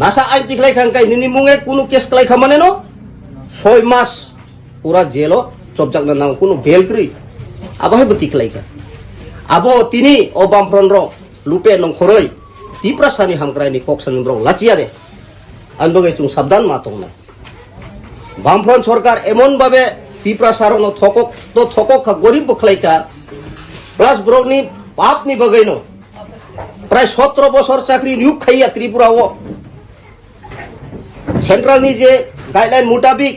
নাসা আইন তিখলাই খানকাই নিনি মুঙে কোনো কেস খাই খামানে ন 6 মাস পুরা জেলো চবজাক না কোনো বেল করি আবাহে তিখলাই খা আবো তিনি ও বামফ্রন র লুপে নং খরই ত্রিপ্রাসানি হামক্রাইনি কোকসানি র লাচিয়া দে আনবগে চুং সাবধান মাতং না বামফ্রন সরকার এমন ভাবে ত্রিপ্রাসারন থকক গরিব বখলাইকা প্লাস ব্রগনি পাপনি বগাইনো প্রায় 17 বছর চাকরি নিয়োগ খাইয়া ত্রিপুরাও সেন্ট্রাল নি যে গাইডলাইন মোতাবিক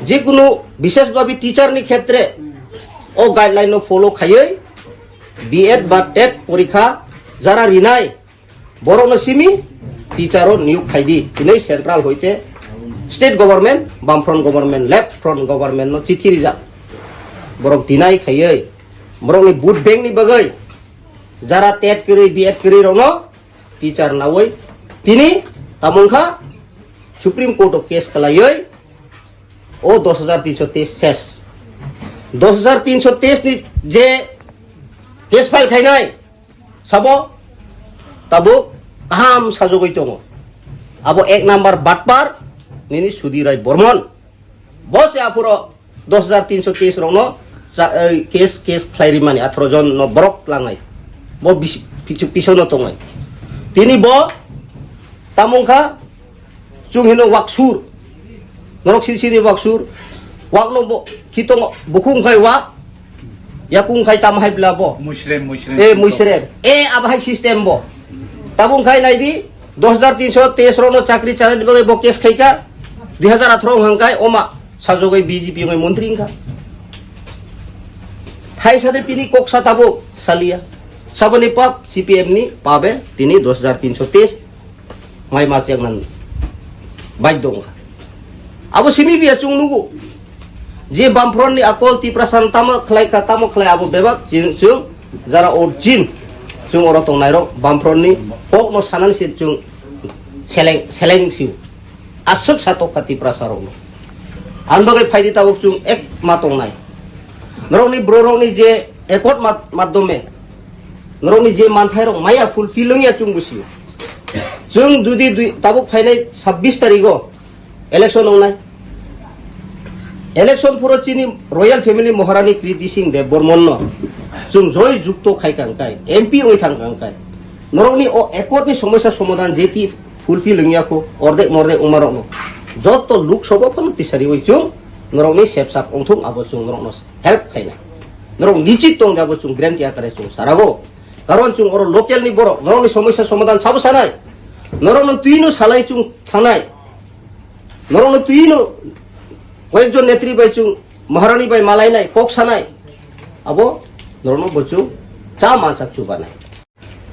যে কোনো বিশেষভাবে টিচার নি ক্ষেত্রে ও গাইডলাইন ফলো খাইয়ে বিএড বা টেট পরীক্ষা যারা রিনাই বড় নসিমি টিচারও নিয়োগ খাইদি তিনি সেন্ট্রাল হইতে স্টেট গভর্নমেন্ট বামফ্রন্ট গভর্নমেন্ট লেফট ফ্রন্ট গভর্নমেন্ট নো চিঠি রিজা বরং দিনাই খাইয়ে বরং বুট ব্যাংক নি বগৈ যারা টেট করি বিএড করি রনো টিচার নাওই তিনি তামুংখা সুপ্রিম কোর্ট কেস কলাইয়ে ও 10323 শেষ 10323 নি যে কেস ফাইল খাইনাই সাবো তাবো কাহাম সাজগৈ দङ আবো এক নাম্বার বাটপার নিনি সুধীরাই বর্মন বসে আপুরো 10323 রং কেস ফ্লাইরি মানে 18 জন বরক লাঙাই ব পিছনো দङাই তিনি ব তামুংখা চুংহিনো ওয়াকসুর নরক সিসিনি ওয়াকসুর ওয়াকনো খিতং বুকুং খাই ওয়াক ইয়াকুং খাই তামহাই ব্লাবো মুইশ্রেম আবাহাই সিস্টেম ব তাবুং খাই নাইদি 10323 রনো চাকরি চালানি বগে বকেস খাইকা 2018 হাঙ্কাই ওমা সাজগৈ বিজেপি মে মন্ত্রী ইনকা থাই সাথে তিনি কোকসা তাবো সালিয়া সাবনি পাপ সিপিএম নি পাবে তিনি 10323 মাই মাস একনান বাইদং আবো সিমি বিয়া চুংনুগু যে বামফ্রন নি আকল ত্রিপ্রাসান তাম খলাই আবো বেবাক চুং যারা ওর জিন চুং ওরা তংনাই র বামফ্রন নি কক নো সানান সি চুং সেলেং সিউ আসক সাতক ত্রিপ্রাসার আনবগে ফাইদি তাবক চুং এক মা তংনাই নরনি ব্ররনি যে একট মাধ্যমে নরনি যে মানথাই র মায়া ফুলফিলিংয়া চুং বুসিউ চুং যদি তাবক ফাইনাই 26 তারিখো ইলেকশন নাই ইলেকশন পুরো চিনি রয়্যাল ফ্যামিলি মহারানী কৃতি সিং দেব বর্মন চুং জয় যুক্ত খাইকাংকাই এমপি ওই থাংকাংকাই নরনি ও একটনি সমস্যা সমাধান যেটি ফুলফিলিংয়াকো অর্ধেক মর্ধেক উমারন যত লোকসভা ফনতিসারি ওই চুং নরনি সেপসাপ অংথুম আবো চুং নরন হেল্প খাইনা নরং নিশ্চিত তং যাবো চুং গ্যারান্টি আকারে চুং সারাগো কারণ চুং ওর লোকাল নি বড় নরনি সমস্যা সমাধান সাবো সানাই নরন তুইনো সালাই চুং থানাই নরন তুইনো কয়েকজন নেত্রী by চুং maharani bai malai nai kok sanai abo norno bochu cha mansak chubanai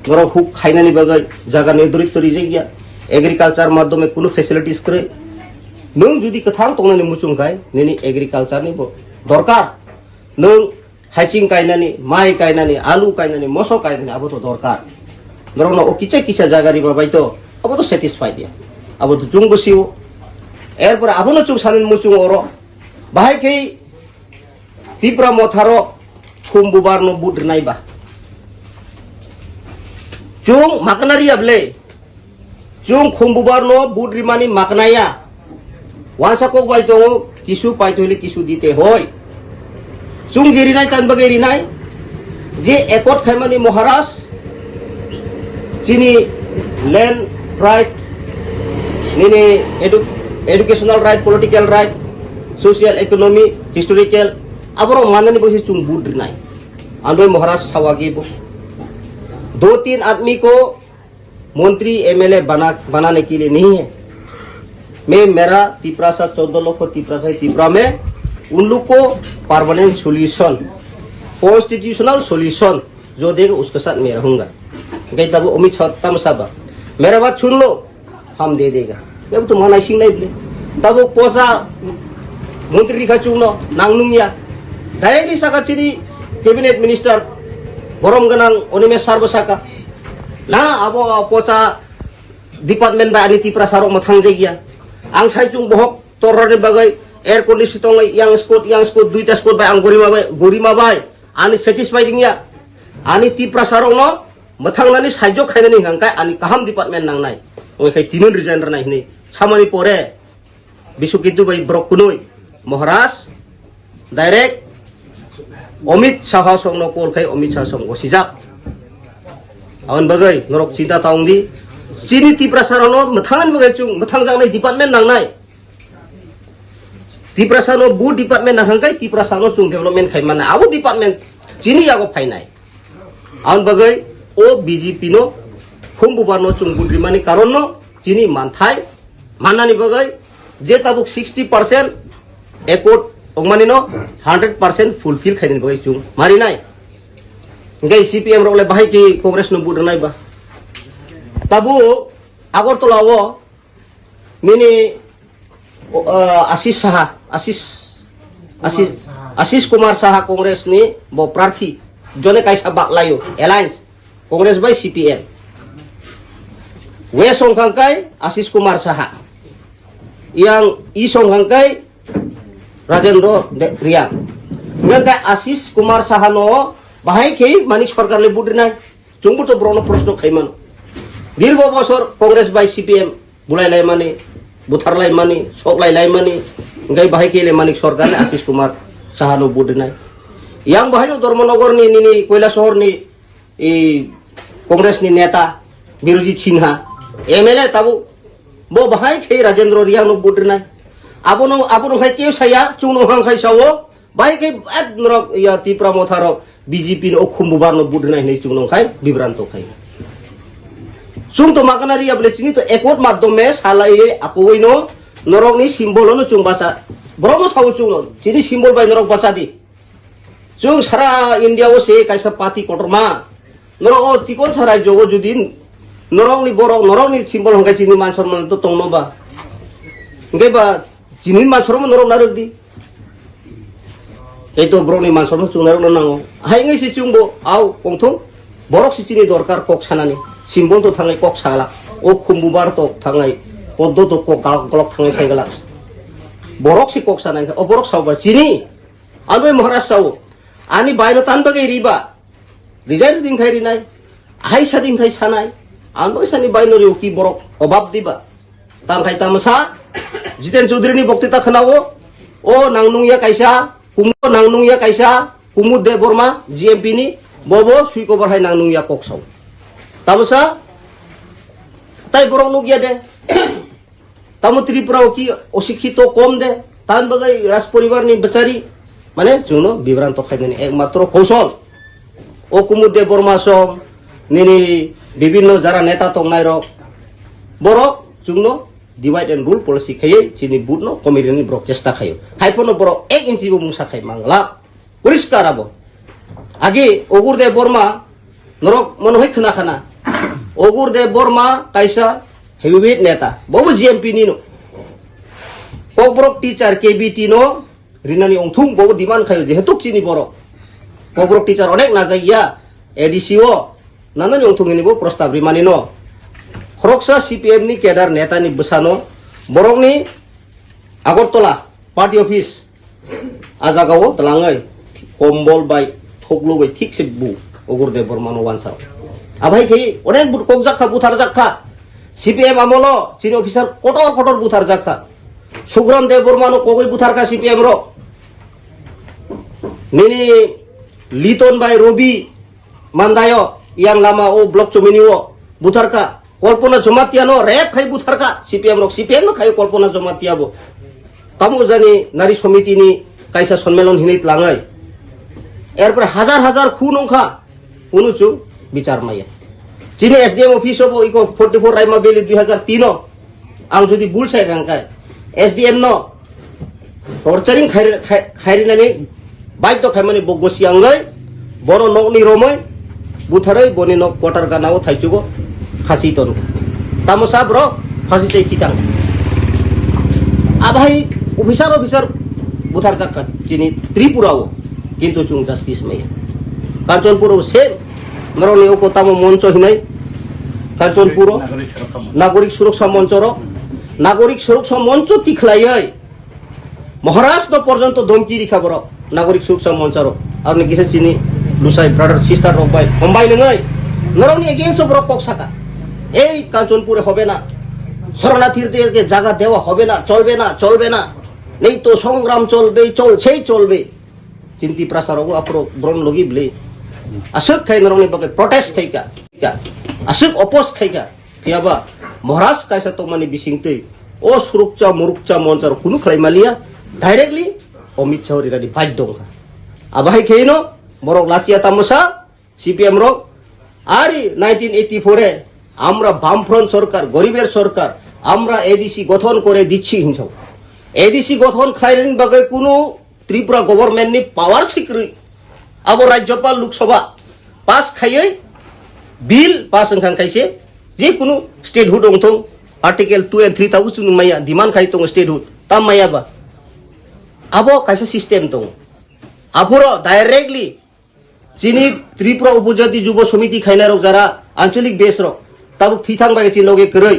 norok huk khainani bagai jaga nirdharit tori jaiya agriculture মাধ্যমে কোনো ফ্যাসিলিটিস করে নং যদি কথাং তংনানি মুচুংখাই নিনি এগ্রিকালচার নি দরকার নং হাইচিং কাইনানি মাই কাইনানি আলু কাইনানি মসো কাইনানি আবো তো দরকার ধরো না ও কিচা কিচা জায়গা রিবা বাইতো আবো তো স্যাটিসফাইড দিয়া আবো তো চুং বসিও এরপরে আবো না চুং সানিন মুচুং ওর বাহাই খেই তীব্রা মথারো খুম বুবার ন বুড নাইবা চুং মাকনারি আবলে চুং খুম বুবার ন বুড রিমানি মাকনায়া ওয়ানসা কক বাইতো কিছু পাইতো হলে কিছু দিতে হয় চুং জেরিনাই তান বাগেরিনাই যে একট খাইমানি মহারাজ চিনি ল্যান্ড রাইট নিনি educational right political right social economy historical अबरो माननी बसी चुंग बुड नाई आंदोई महाराज सवागी बो 2-3 आदमी को मंत्री एमएलए बनाने के लिए नहीं है मैं मेरा तिपरासा 14 लोग को तिपरा में उन लोग को परमानेंट सोल्यूशन कॉन्स्टिट्यूशनल सोल्यूशन जो देगा उसके साथ मैं रहूंगा कहीं तब उम्मीद तम सब मेरा बात सुन लो हम दे देगा जब तो माना सिंह नहीं तब वो पोसा मंत्री लिखा चुनो नांगनुंगिया डायरेक्टली साका चिनी कैबिनेट मिनिस्टर गरम गनांग ओनिमे सारबसाका ना अब पोसा डिपार्टमेंट बा ani तिपरासारो मथां जायगिया आं साइचुं बहक तररनि बागै एयर कंडिशन तंग yang spot दुइटा spot बाय आं गरिमा बाय ani satisfied ngiya ani तिपरासारो no मथांनानि साइजो खायनानि हांखाय ani kaham डिपार्टमेंट नांनाय ओखाय तिनन रिजाइनर नायनि सामानि परे बिसुकितु बाय ब्रक कुनुय महाराज डायरेक्ट अमित शाह संग कल खाई अमित शाह संग सिजाक आवन बगै नरक चिंता ताउंदी चिनी तिप्रासारनो मथांगन बगै चुं मथांग जांगनाय डिपार्टमेंट नांनाय तिप्रासारनो बु डिपार्टमेंट नांखाय तिप्रासारनो चुं डेभलपमेंट खाय माने आबो डिपार्टमेंट चिनी यागो फायनाय आवन बगै ओ बीजेपी नो खुमबुबानो चुं गुद्रिमानि कारणनो चिनी मानथाय माननानि बगै जे ताबुक 60% एकट ओमानि नो 100% फुलफिल खायनि बगै चुं मारि नाय गै सीपीएम रले बाहाय कि कांग्रेस नो बुद नायबा ताबु आगरतलावो निनि आशीष कुमार साहा कांग्रेस नि बो प्रार्थी जने कायसा बाकलायो एलायंस कांग्रेस बाय सीपीएम वे संखांकाय Ashish Kumar Saha yang isongangkai Rajendro Riang ngangkai Asis Kumar Sahano bahai kei manik sarkar le budrinai chungbu to brono prosto khaiman dirgo bosor Congress by CPM bulai lai mani buthar lai mani sok lai mani ngai bahai kei le manik sarkar le Asis Kumar Sahano budrinai yang bahai no Dharmanagor ni Kailasahar ni Congress ni neta Birojit Sinha MLA tabu bo bahai khei Rajendro Riang no budrinai abono khai ke saya chungno hang khai sawo bahai khei ad norok ya tipra motharo BJP no khumbubar no budrinai nei chungno khai bibranto khai chung to makanari able chini to ekot maddome salai akoino norok ni simbol no chung basa bromo sawo chungno chini simbol bai norok basa di chung sara India o se kaisa pati kotorma norok o chikon sarai jogo judin norok ni borok norok ni simbol hangkai chini mansor man to tongno ba ngai ba chini mansor man norok naruk di eto brok ni mansor no chung naruk nango hai ngai si chungbo au kongthong borok si chini dorkar kok sanani simbol to thangai kok sala o khumbubar to thangai poddo to kok galok thangai saigala borok si kok sanai o borok sawa chini aloi maharaj sawo ani baino tan bagai riba resign দিন খাই রিনাই আহাই সাদিন খাই সানাই আনবই সানি বাইনরি কি বরক অভাব দিবা তাম খাই তামসা জিতেন চৌধুরী নি বক্তৃতা খনাও ও নাংনুংয়া কাইসা কুমু নাংনুংয়া কাইসা কুমু দে বর্মা জিএমপি নি ববো সুই কবর হাই নাংনুংয়া ককসাও তামসা তাই বরক নুগিয়া দে তামু ত্রিপুরাও কি অশিক্ষিত কম দে তান বাগাই রাজ পরিবার নি বেচারি মানে জুনো বিভ্রান্ত খাইনি একমাত্র কৌশল ও কুমুদে বর্মা সম নিনি বিভিন্ন যারা নেতা তংনাই rock Borok Juno divide and rule policy khaye chini budno komirani brok chesta khayo haipono borok 1 inci bo mungsa khai mangla poriskar abo age ogurde borma norok monohoi khna khana ogurde borma kaisa heavyweight neta bobo GMP ni no kobrok teacher KBT no rinani ongthung bobo demand khayo jehetuk chini borok kobrok teacher onek najaiya ADCO nanani ongthung ini bo prostab rimani no Khoroksa CPM ni kedar neta ni besano borok ni Agartala party office ajagawo telangai kombol bai thoklo bai thik se bu ogurde bormano wansa abai ke onek but kokjakha buthar jakha CPM amolo chini officer kotor buthar jakha Sugron de bormano kogoi buthar ka CPM ro nini liton bai robi mandayo yang lama o blok chominiwo buthar ka Kalpana জমাতিয়ানো rape খাই বুথারকা সিপিএম নো খাই কল্পনা জমাতিয়াবো তামো জানি নারী সমিতি নি কাইসা সম্মেলন হিনিত লাঙাই এরপরে হাজার খুন অংখা উনুচু বিচার মাইয়া চিনি এসডিএম অফিস হবো ইকো 44 রাইমা বেলি 2003 আং যদি বুল সাই রাঙ্কায় এসডিএম ন টর্চারিং খাইরিনানি বাইক খাইমানি বগসি আংলাই বড় নকনি রময় বুথাरै বনি নক কোটার গানাও থাইচুগো খাসি তন তামসা ব্র ফাসি চাই কিতাং আভাই অফিসার বুথার জাকা চিনি ত্রিপুরাও কিন্তু চুং জাস্টিস মাইয়া কাঞ্চনপুর সে নরনি ও তাম মঞ্চ হিনাই কাঞ্চনপুর নাগরিক সুরক্ষা মঞ্চ তিখলাই মহারাষ্ট্র পর্যন্ত ধমকি রিখা বড় নাগরিক সুরক্ষা মঞ্চর আপনি কিসে চিনি লুসাই ব্রাদার সিস্টার রকবাই কম্বাই নয় নরনি এগেইনস্ট ব্র কক সাকা এই কাঞ্চনপুরে হবে না শরণার্থীদেরকে জায়গা দেওয়া হবে না চলবে না নেই তো সংগ্রাম চলবে চিন্তি প্রাসার আপরো ব্রণ লগি বলে আসক খাই নরনি বকে প্রটেস্ট খাইকা আসক অপোজ খাইকা কিয়াবা মহারাষ্ট্র কাইসা তো মানে বিসিংতে ও সুরক্ষা মঞ্চর কুনু খাইমালিয়া ডাইরেক্টলি অমিত শাহ রিরাদি বাধ্য দংখা আবাই খেইনো বরক লাচিয়া তামসা সিপিএম রক আরি 1984 এ আমরা বামফ্রন্ট সরকার গরিবের সরকার আমরা এডিসি গঠন করে দিচ্ছি হিংসাও এডিসি গঠন খাইরেন বাগে কোনো ত্রিপুরা গভর্নমেন্ট নি পাওয়ার সিক্রি আবো রাজ্যপাল লোকসভা পাস খাইয়ে বিল পাস ওখান খাইছে যে কোনো স্টেটহুড অংথং আর্টিকেল 2 and 3 তাও চুন মাইয়া ডিমান্ড খাই তো স্টেটহুড তাম মাইয়া বা আবো কাইসা সিস্টেম তো আবুর ডাইরেক্টলি চিনি ত্রিপুরা উপজাতি যুব সমিতি খাইনারক যারা আঞ্চলিক বেসর তাবুক থিথাং বাগে চিনলগে করই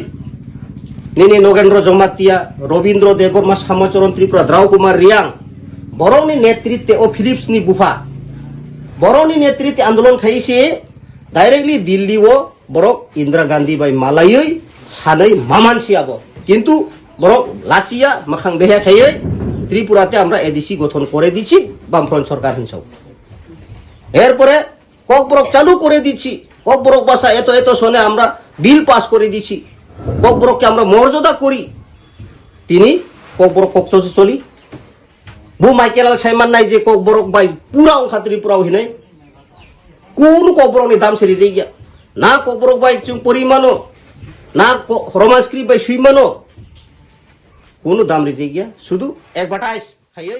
নিনি নগেন্দ্র জমাতিয়া রবীন্দ্র দেববর্মা সামচরণ ত্রিপুরা দ্রাউ কুমার রিয়াং বরংনি নেতৃত্বে ও ফিলিপস নি বুফা বরংনি নেতৃত্বে আন্দোলন খাইছে directly Delhi O Borok Indira Gandhi by মালাইই সাनै মামানসি আবো কিন্তু বরক লাচিয়া মাখাং বেহা খাইয়ে ত্রিপুরাতে আমরা এডিসি গঠন করে দিছি বামফ্রন্ট সরকার হিংসাও এরপরে ককবরক চালু করে দিচ্ছি ককবরক ভাষা এত শোনে আমরা বিল পাস করে দিচ্ছি ককবরককে আমরা মর্যাদা করি তিনি ককবরক ককচে চলি বু মাইকেল সাইমান নাই যে ককবরক বাই পুরা অংখা ত্রিপুরা হিনাই কোন ককবরকনি দাম সেরি যাই গিয়া না ককবরক বাই চুং পরিমাণও না রোমান স্ক্রিপ্ট বাই সুইমানো কোন দাম রে যাই গিয়া শুধু এক বাটাইস খাইয়ে